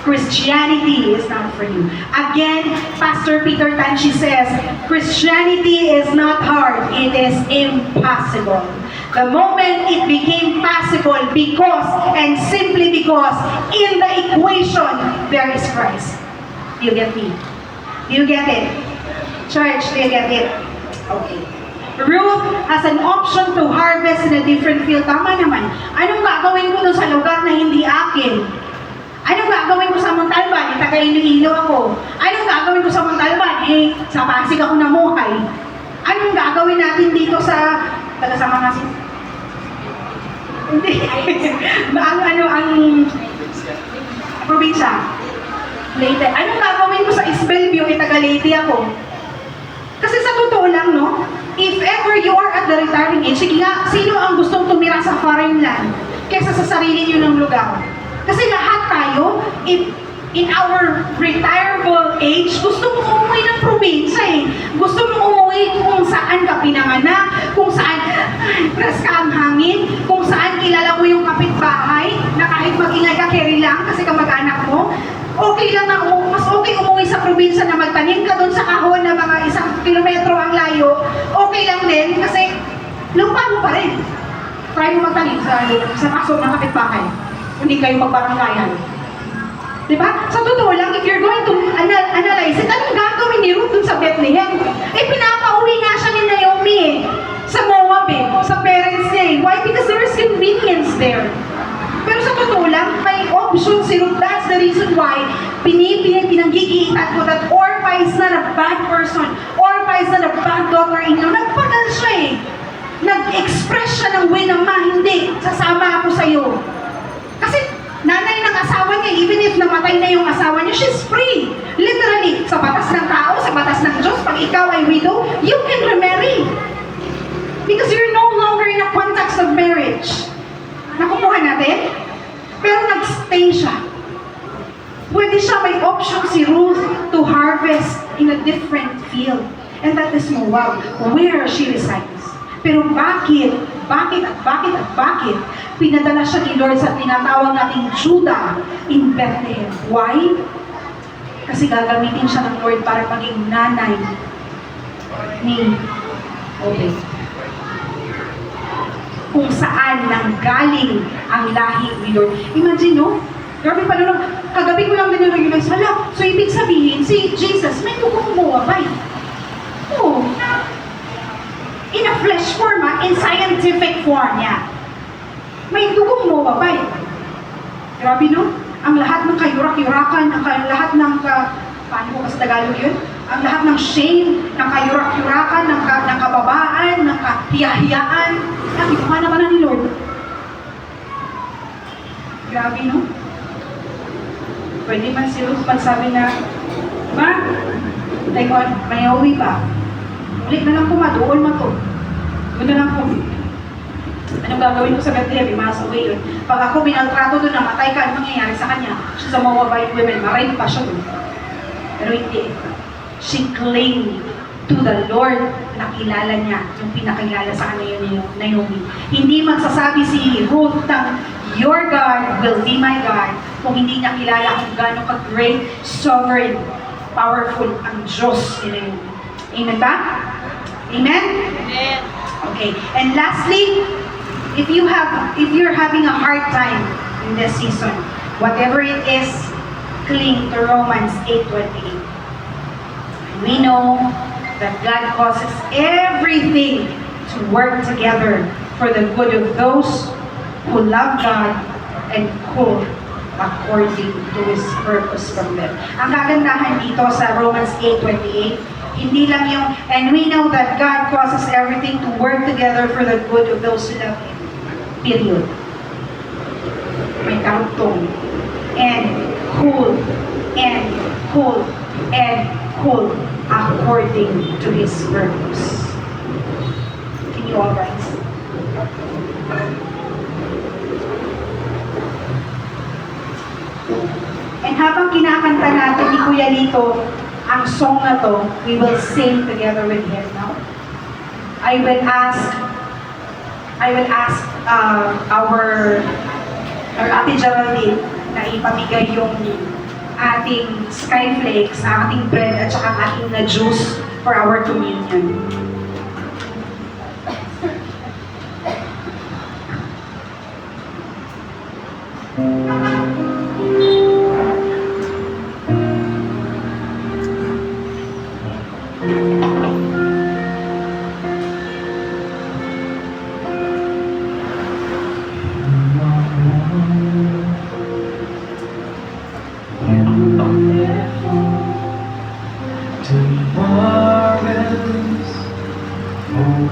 Christianity is not for you. Again, Pastor Peter Tanchi says, Christianity is not hard, it is impossible. The moment it became possible because, and simply because, in the equation, there is Christ. Do you get me? Do you get it? Church, do you get it? Okay. Ruth has an option to harvest in a different field. Tama naman. Anong gagawin ko doon sa lugar na hindi akin? Anong gagawin ko sa Montalban? Taga Iloilo ako. Anong gagawin ko sa Montalban? Sa Pasig ako namuhay. Anong gagawin natin dito sa taga Samanasin? Hindi. ang probinsya. Leyte. Anong gagawin ko sa Isbelview? Taga Leyte ako. Kasi sa totoo lang, no? If ever you are at the retiring age, sige nga, sino ang gustong tumira sa foreign land kesa sa sarili niyo ng lugar? Kasi lahat tayo, in our retirable age, gusto mo umuwi ng probinsya eh. Gusto mo umuwi kung saan ka pinanganak, kung saan preska ang hangin, kung saan kilala mo yung kapitbahay, na kahit mag-ingay ka, carry lang kasi kamag-anak mo. Okay lang na mas okay umuwi sa probinsya na magtanim ka doon sa kahon na mga 1 kilometro ang layo. Okay lang din kasi lupa mo pa rin. Try mo magtanim sa kaso ng kapitbahay. Hindi kayo magbaranggayan. Diba? Sa totoo lang, if you're going to analyze it, anong gagawin ni Ruth dun sa Bethlehem? Pinapauwi nga siya ni Naomi sa Moab sa parents niya Why? Because there is convenience there. Pero sa totoo lang, may option si Ruth. That's the reason why pinanggigiitan ko that Orpah is not a bad person. Orpah is not a bad daughter-in-law. Nagpagal siya Nag-express siya ng way na hindi, sasama ako sa'yo. Kasi nanay ng asawa niya, even if namatay na yung asawa niya, she's free. Literally, sa batas ng tao, sa batas ng Diyos, pag ikaw ay widow, you can remarry. Because you're no longer in a context of marriage. Nakukuha natin? Pero nag-stay siya. Pwede siya, may option si Ruth to harvest in a different field. And that is Moab, where she resides. Pero bakit pinadala siya ni Lord sa tinatawag nating Judah in Bethlehem? Why? Kasi gagamitin siya ng Lord para maging nanay ni Obed. Kung saan nanggaling ang lahi ni Lord. Imagine, no? Grabe pa nun, kagabi ko lang din na-realize, hala, so ibig sabihin, si Jesus, may dugong Moabay. Oo. In a flesh form, in scientific form, may dugong Moabay. Grabe, no? Ang lahat ng kayurak-yurakan, ang lahat ng, paano ko sa Tagalog yun? Ang lahat ng shame, ng kayurak-yurakan, ng kababaan, ng kahiya-hiyaan, naman ni Lord. Grabe, no? Pwede man si Ruth magsabi na, Ma, like on, may uwi ba? Ulit na lang po, ma, doon mo to. Doon na lang po. Anong gagawin ko sa Bethlehem? Imasaway yun. Pag ako binaltrato doon, namatay ka, anong mangyayari sa kanya? Siya sa mga babaeng women, maray pa siya doon. Pero hindi. She claimed to the Lord, nakilala niya yung pinakilala sa kanya yun Naomi. Hindi magsasabi si Ruth ng, your God will be my God, kung hindi niya kilala kung gano'ng ka-great, sovereign, powerful ang Diyos ni Naomi. Amen ba? Amen? Amen. Okay. And lastly, if you're having a hard time in this season, whatever it is, cling to Romans 8:28. We know that God causes everything to work together for the good of those who love God and who according to His purpose from them. Ang kagandahan dito sa Romans 8:28, hindi lang yung, and we know that God causes everything to work together for the good of those who love Him. Period. May karugtong. And who, and who, and who, according to His purpose. Can you all rise? And habang kinakanta natin ni Kuya Lito ang song na to, we will sing together with him now. I will ask our Ate Geraldine na ipamigay yung ating skyflakes, ang ating bread at saka ang ating na juice for our communion.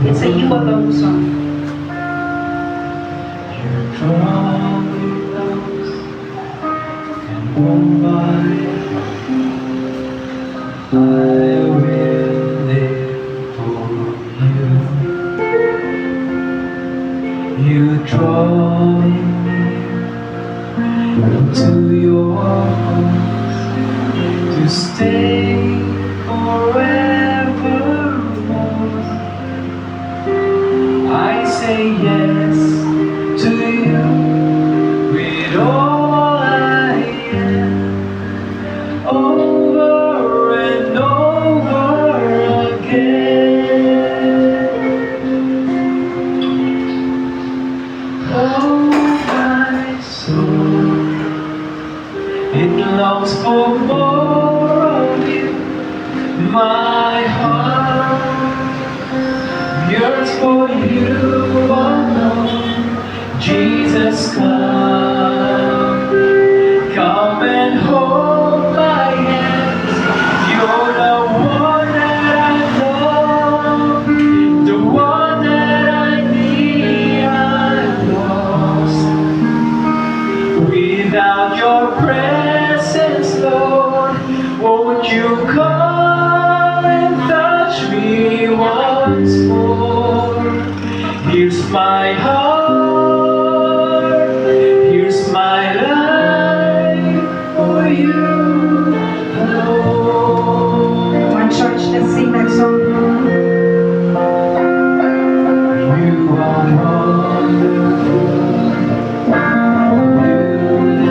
It's a You Alone song. You draw me into your arms to stay forevermore. I say yes to you with all I am, over and over again. Oh, my soul, it longs for more of you. My heart yearns for you alone. Jesus, come and hold my hands. You're the one that I love, the one that I need. I'm lost without your presence, Lord. Won't you come and touch me once more? Here's my heart, here's my life for you alone. One church, let's sing that song. You are wonderful,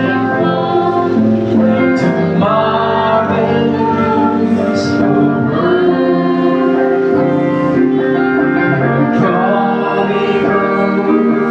beautiful, too marvelous for words. Draw me close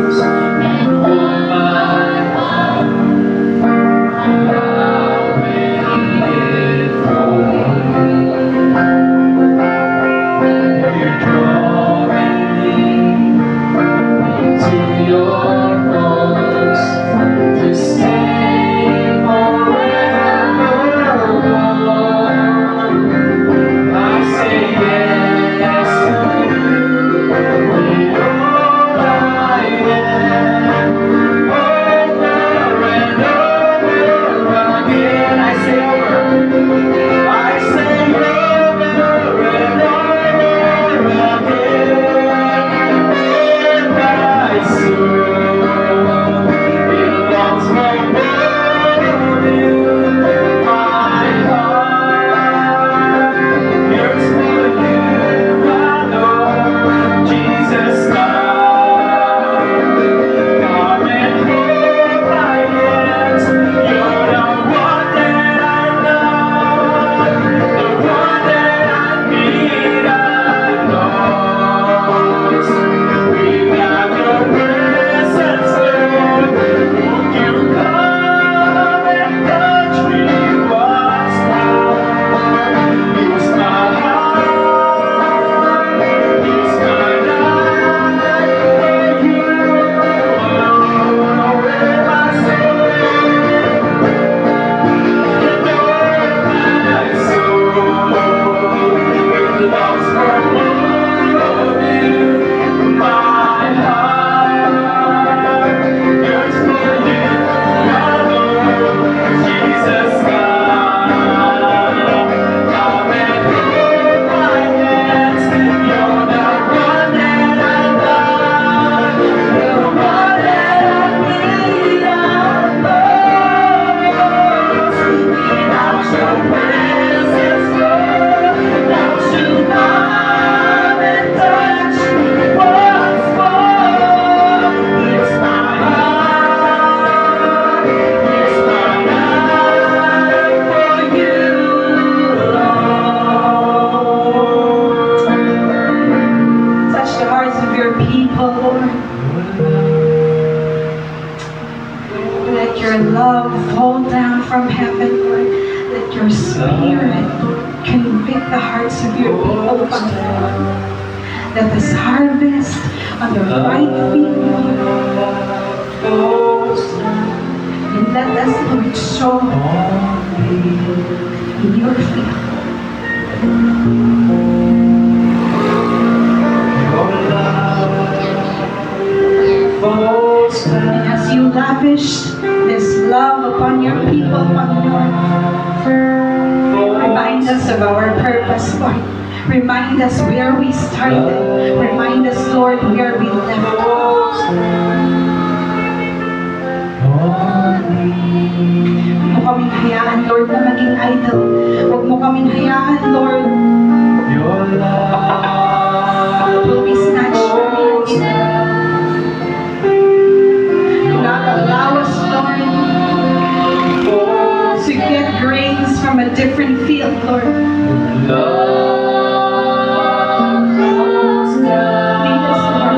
the hearts of your people, Panginoon. Let us harvest on the right field, Lord. And let us, Lord, show in your field. And as you lavished this love upon your people, Panginoon, remind us of our purpose, Lord. Remind us where we started. Remind us, Lord, where we left off. Huwag mo kaming hayaan, Lord, na maging idol. Huwag mo kaming hayaan, Lord, will be snatched from your hand. Do not allow us, Lord, to get grains from a different field, Lord. Lead us, Lord.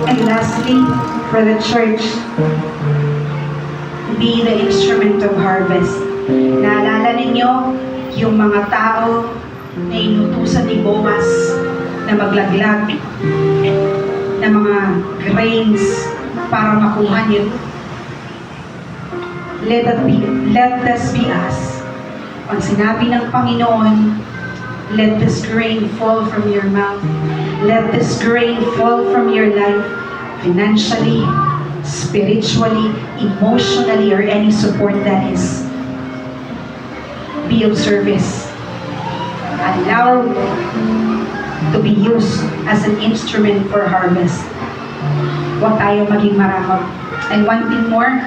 And lastly, for the church, be the instrument of harvest. Naalala ninyo yung mga tao na inutusan ni Boaz na maglaglag ng mga grains para makuha niyo. Let this be us. Pag sinabi ng Panginoon, let this grain fall from your mouth. Let this grain fall from your life, financially, spiritually, emotionally, or any support that is. Be of service. Allow to be used as an instrument for harvest. Huwag tayo maging maramot. And one thing more,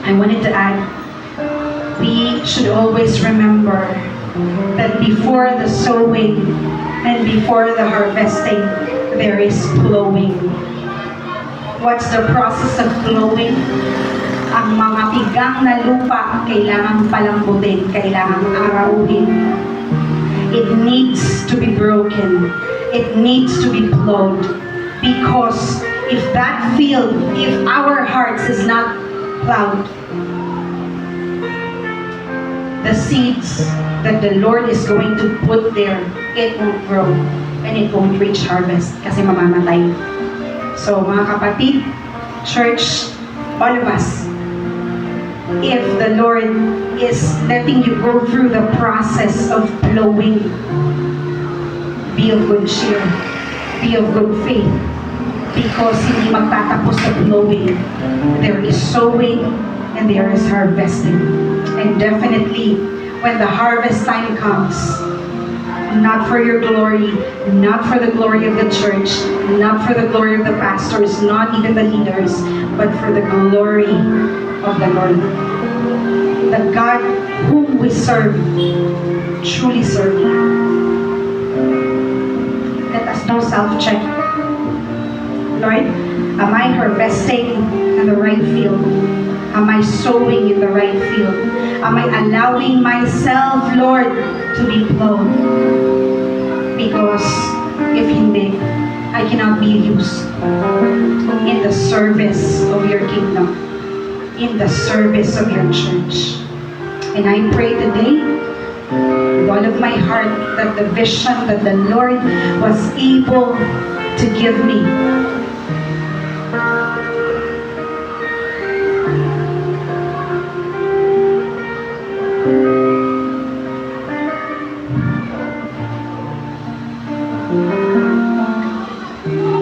I wanted to add, should always remember that before the sowing and before the harvesting, there is plowing. What's the process of plowing? Ang mga tigang na lupa kailangang palambutin, kailangang arawin. It needs to be broken. It needs to be plowed. Because if that field, if our hearts is not plowed, the seeds that the Lord is going to put there, it won't grow and it won't reach harvest kasi mamamatay. So mga kapatid, church, all of us, if the Lord is letting you go through the process of plowing, be of good cheer, be of good faith, because hindi magtatapos sa plowing. There is sowing and there is harvesting. And definitely, when the harvest time comes, not for your glory, not for the glory of the church, not for the glory of the pastors, not even the leaders, but for the glory of the Lord. The God whom we serve, truly serve. Let us do self-check. Lord, am I harvesting in the right field? Am I sowing in the right field? Am I allowing myself, Lord, to be plowed? Because if hindi, I cannot be used in the service of your kingdom, in the service of your church. And I pray today, with all of my heart, that the vision that the Lord was able to give me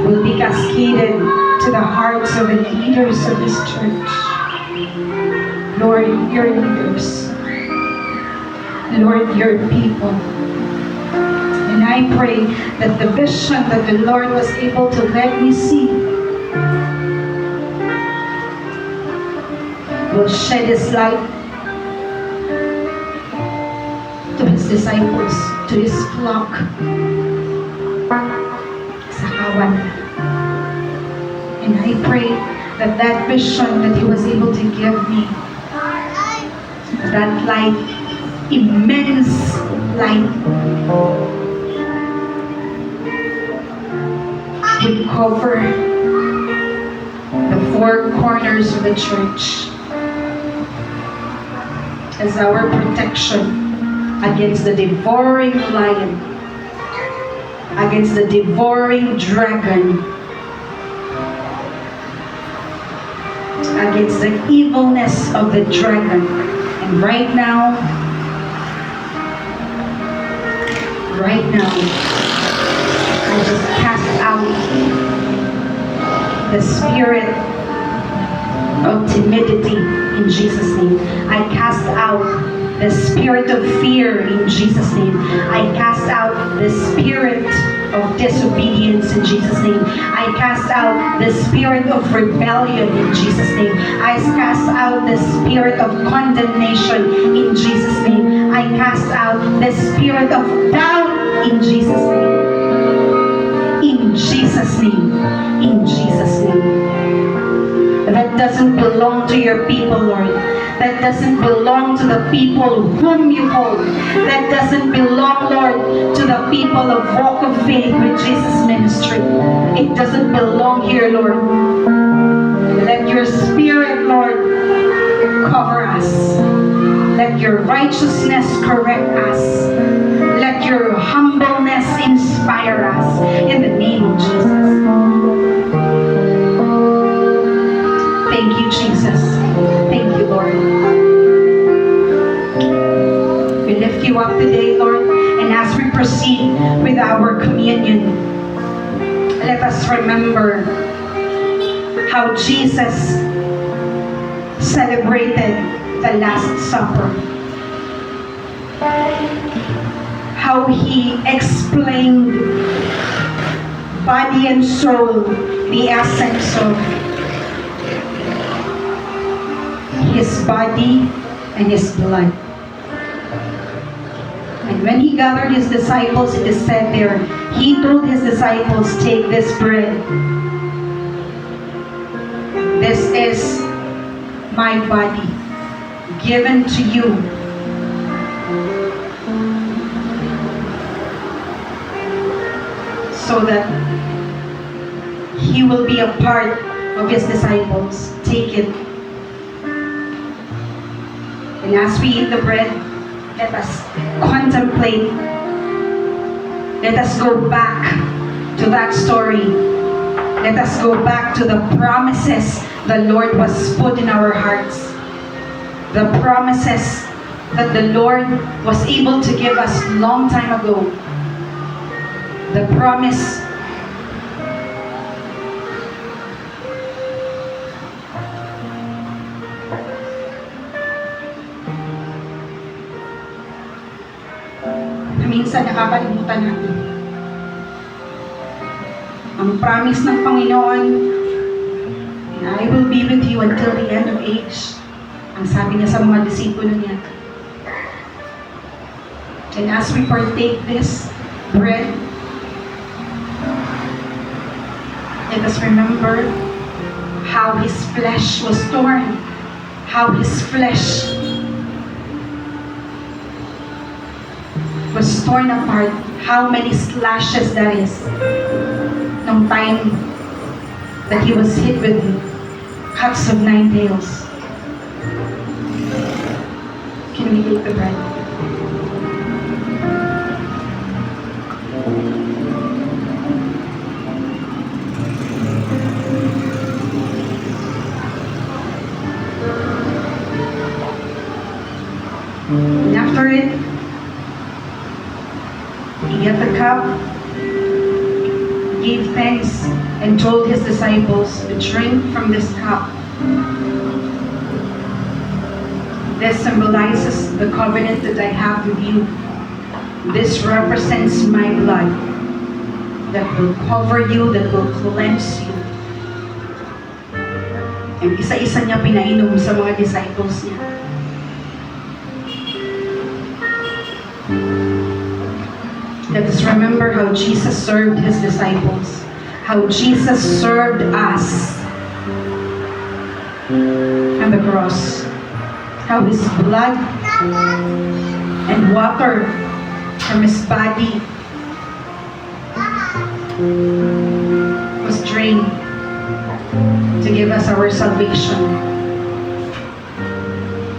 will be cascaded to the hearts of the leaders of this church. Lord, your leaders. Lord, your people. And I pray that the vision that the Lord was able to let me see will shed His light to His disciples, to His flock sa kawan. And I pray that that vision that He was able to give me, that light, immense light, would cover the four corners of the church as our protection against the devouring lion, against the devouring dragon, against the evilness of the dragon. And right now, I just cast out the spirit of timidity in Jesus' name. I cast out the spirit of fear in Jesus' name. I cast out the spirit of disobedience in Jesus' name. I cast out the spirit of rebellion in Jesus' name. I cast out the spirit of condemnation in Jesus' name. I cast out the spirit of doubt in Jesus' name. In Jesus' name. In Jesus' name. That doesn't belong to your people, Lord. That doesn't belong to the people whom you hold. That doesn't belong, Lord, to the people of Walk of Faith with Jesus Ministry. It doesn't belong here, Lord. Let your Spirit, Lord, cover us. Let your righteousness correct us. Let your humbleness inspire us. In the name of Jesus. Thank you, Jesus. Thank you, Lord. We lift you up today, Lord, and as we proceed with our communion, let us remember how Jesus celebrated the Last Supper. How He explained body and soul, the essence of His body and His blood. And when he gathered his disciples, it is said there, he told his disciples, take this bread. This is my body given to you. So that he will be a part of his disciples. Take it. And as we eat the bread, let us contemplate. Let us go back to that story. Let us go back to the promises the Lord was put in our hearts. The promises that the Lord was able to give us long time ago. The promise na minsan nakakalimutan natin. Ang promise ng Panginoon, and I will be with you until the end of age. Ang sabi niya sa mga disipulo niya. And as we partake this bread, let us remember how his flesh was torn, how his flesh was torn apart, how many slashes that is, nung time that he was hit with cuts of 9 tails. Can we take the bread? And after it, he got the cup, gave thanks, and told his disciples to drink from this cup. This symbolizes the covenant that I have with you. This represents my blood that will cover you, that will cleanse you. And isa-isa niya pinainom sa mga disciples niya. Let us remember how Jesus served his disciples, how Jesus served us on the cross, how his blood and water from his body was drained to give us our salvation.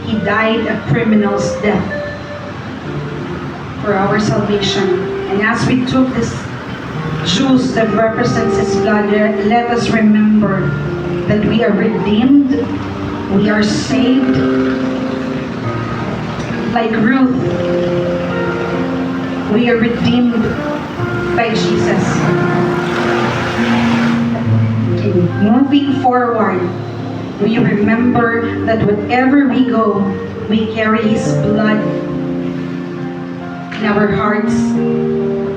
He died a criminal's death for our salvation. And as we took this juice that represents his blood, let us remember that we are redeemed, we are saved. Like Ruth, we are redeemed by Jesus. Okay, moving forward, we remember that wherever we go, we carry his blood in our hearts,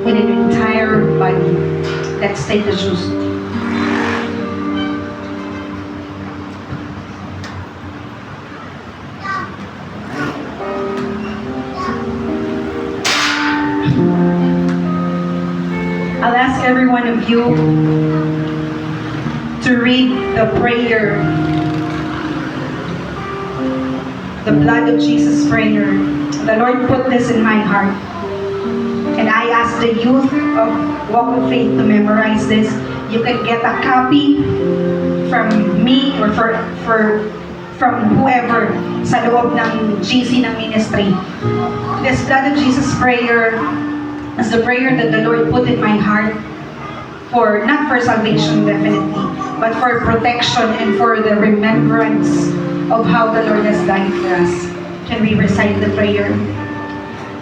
in an entire body. Let's take the juice. I'll ask every one of you to read the prayer, the blood of Jesus prayer. The Lord put this in my heart. And I ask the youth of Walk of Faith to memorize this. You can get a copy from me or from whoever sa loob ng GC ng ministry. This blood of Jesus prayer is the prayer that the Lord put in my heart for, not for salvation definitely, but for protection and for the remembrance of how the Lord has died for us. Can we recite the prayer?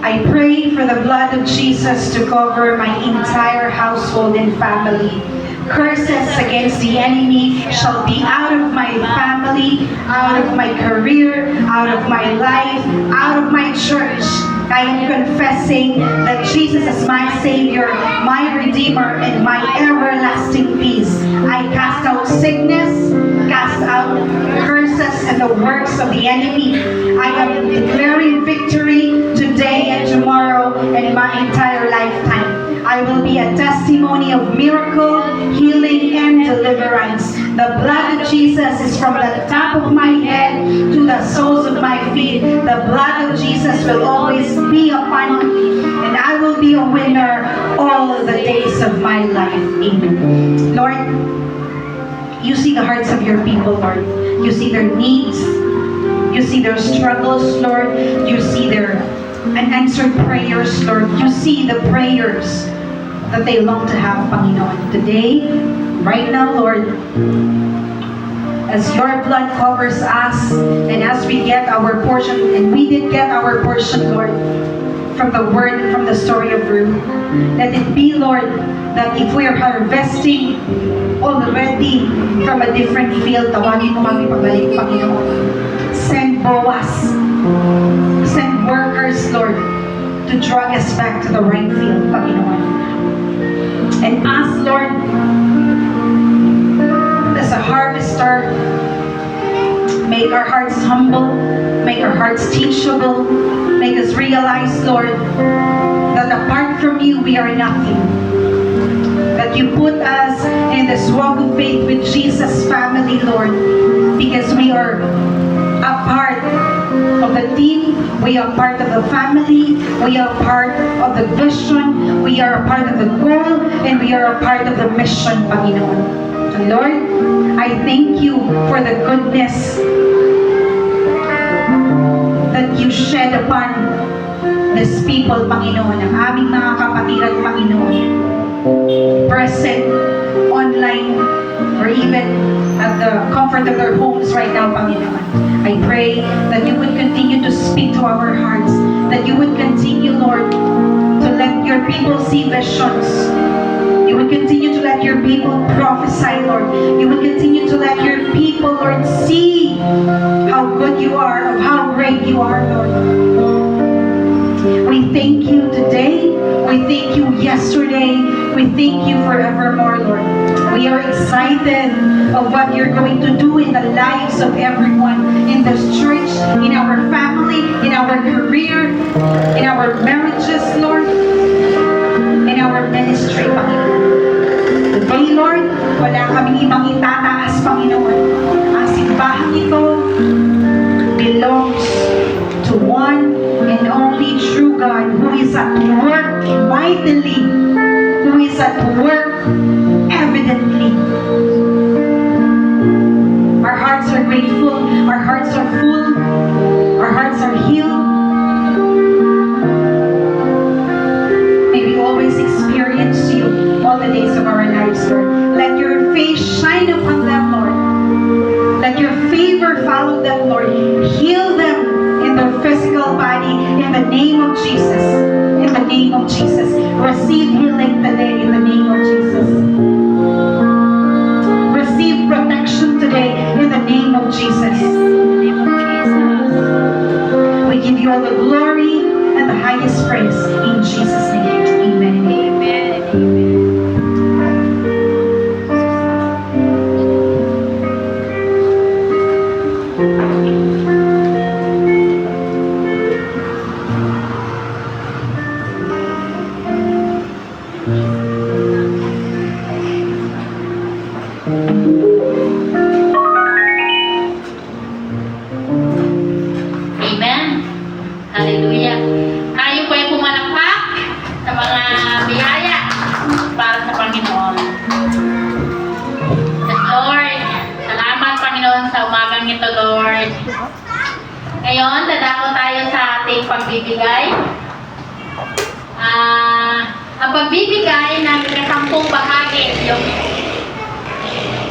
I pray for the blood of Jesus to cover my entire household and family. Curses against the enemy shall be out of my family, out of my career, out of my life, out of my church. I am confessing that Jesus is my Savior, my Redeemer, and my everlasting peace. I cast out sickness, cast out curses and the works of the enemy. I am declaring victory today and tomorrow testimony of miracle, healing, and deliverance. The blood of Jesus is from the top of my head to the soles of my feet. The blood of Jesus will always be upon me, and I will be a winner all the days of my life. Amen. Lord, you see the hearts of your people, Lord. You see their needs. You see their struggles, Lord. You see their unanswered prayers, Lord. You see the prayers that they long to have, Panginoon. Today, right now, Lord, as your blood covers us, and as we get our portion, and we did get our portion, Lord, from the word, from the story of Ruth, let it be, Lord, that if we are harvesting already from a different field, tawagin mo kami pagbalik, Panginoon. Send Boaz, send workers, Lord, to drag us back to the right field, Panginoon. And us, Lord, as a harvester, make our hearts humble, make our hearts teachable, make us realize, Lord, that apart from you, we are nothing. That you put us in this walk of faith with Jesus' family, Lord, because we are a part of the team, we are part of the family, we are part of the vision, we are a part of the goal, and we are a part of the mission, Panginoon. And Lord, I thank you for the goodness that you shed upon this people, Panginoon, ang aming mga kapatid at Panginoon, present, online, or even at the comfort of their homes right now, Panginoon. I pray that you would continue to speak to our hearts, that you would continue, Lord, to let your people see visions. You would continue to let your people prophesy, Lord. You would continue to let your people, Lord, see how good you are, of how great you are, Lord. We thank you today. We thank you yesterday. We thank you forevermore, Lord. We are excited of what you're going to do in the lives of everyone in this church, in our family, in our career, in our marriages, Lord, in our ministry, Panginoon. Today, Lord, wala kaming ibang itataas, Panginoon. Ang simbahan ito belongs to one and only true God who is at work mightily, who is at work evidently. Our hearts are grateful, our hearts are full, our hearts are healed. May we always experience you all the days of our lives, Lord. Let your face shine upon them, Lord. Let your favor follow them, Lord. Heal them in their physical body in the name of Jesus. In the name of Jesus. Receive healing today in the name of Jesus. Receive protection today in the name of Jesus. We give you all the glory and the highest praise in Jesus' name. Amen. Amen. Amen. Hallelujah. Tayo po ay pumalakpak sa mga biyaya para sa Panginoon. Yes, Lord. Salamat, Panginoon, sa umagang ito, Lord. Ngayon, dadako tayo sa ating pagbibigay. Ang pagbibigay ng ikasampung bahagi, yung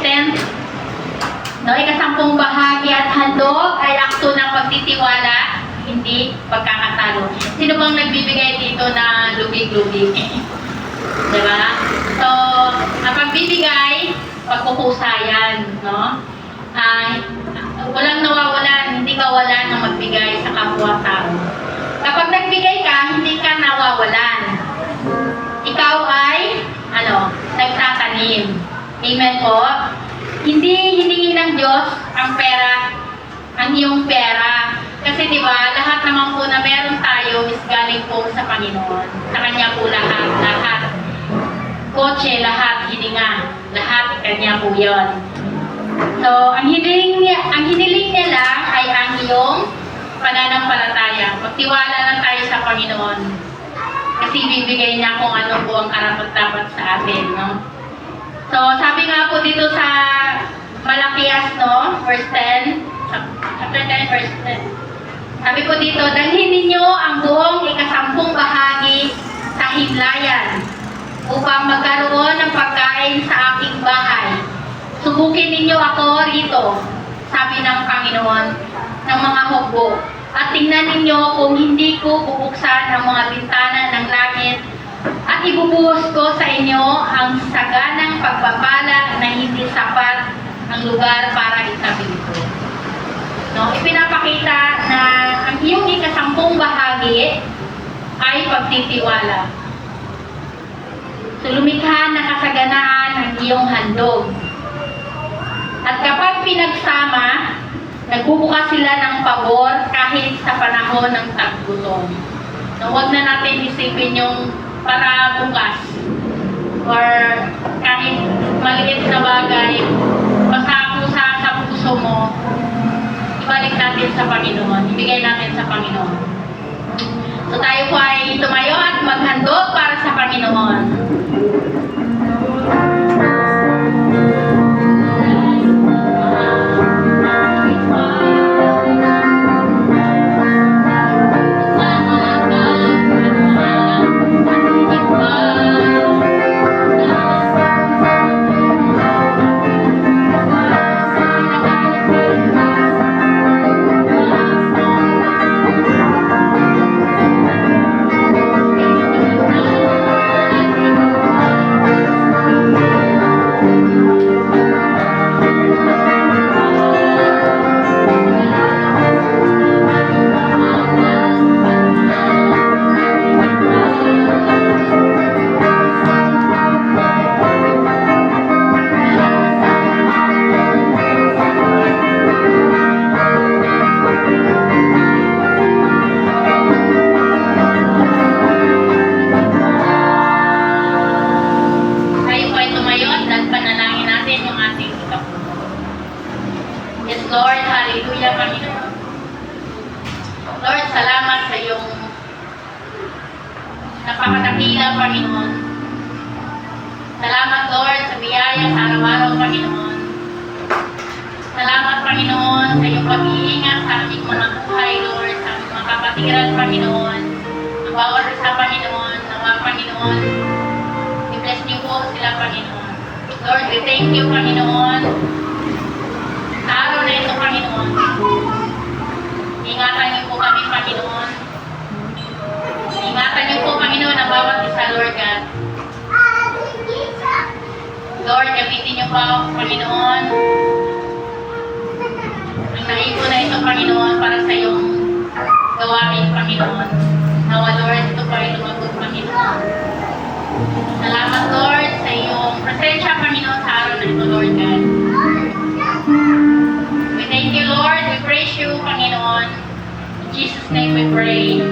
10th, no, ikasampung bahagi at handog ay akto ng pagtitiwala, hindi pagkakatalo. Sino bang nagbibigay dito na lubig-lubig? Diba? So, ang pagbibigay, pagkukusayan, no? Walang nawawalan, hindi ka wala ng magbigay sa kapwa-tao. Kapag nagbigay ka, hindi ka nawawalan. Ikaw ay, nagtatanim. Amen po? Hindi hiningi ng Diyos ang pera, ang iyong pera. Kasi di ba, lahat naman po na meron tayo is galing po sa Panginoon. Sa Kanya po lahat. kotse, lahat, hininga. Lahat, kanya po yun. So, ang hiniling niya lang ay ang iyong pananampalataya. Magtiwala lang tayo sa Panginoon. Kasi bibigay niya kung ano po ang karapat-dapat sa atin, no? So, sabi nga po dito sa Malakias, no? Verse 10. Chapter 10, verse 10. Sabi po dito, dalhin ninyo ang buong ikasampung bahagi sa himlayan upang magkaroon ng pagkain sa aking bahay. Subukin ninyo ako rito, sabi ng Panginoon, ng mga hukbo. At tingnan ninyo kung hindi ko bubuksan ang mga bintana ng langit at ibubuhos ko sa inyo ang saganang pagpapala na hindi sapat ang lugar para itabi ito. No, ipinapakita na ang iyong ikasampung bahagi ay pagtitiwala. So, lumikha ng kasaganaan ang iyong handog. At kapag pinagsama, nagbubukas sila ng pabor kahit sa panahon ng taggutom. So, huwag na natin isipin yung para bukas or kahit maliit na bagay, basta sa puso mo, ibalik natin sa Panginoon, ibigay natin sa Panginoon. So tayo po ay tumayo at maghandog para sa Panginoon. Yes, Lord. Hallelujah, Panginoon. Lord, salamat sa iyong napakadakila, Panginoon. Salamat, Lord, sa biyaya sa araw-araw, Panginoon. Salamat, Panginoon, sa iyong pag-iingat sa aming mga buhay, Lord, sa aming mga kapatiran, Panginoon. Ang bawat isa, Panginoon, nawa, Panginoon. I-bless niyo po sila, Panginoon. Lord, we thank you, Panginoon. Sa araw na ito, Panginoon. Ingatan niyo po kami, Panginoon. Ingatan niyo po, Panginoon, ang bawat isa, Lord God. Lord, gamitin niyo pa, Panginoon. Ang naipon na ito, Panginoon, para sa iyong gawain, Panginoon. Nawa, Lord, ito pa ay lumagot, Panginoon. Salamat, Lord, sa iyong presensya, Panginoon, sa araw na ito, Lord God. We thank you, Lord. We praise you, Panginoon. In Jesus' name we pray.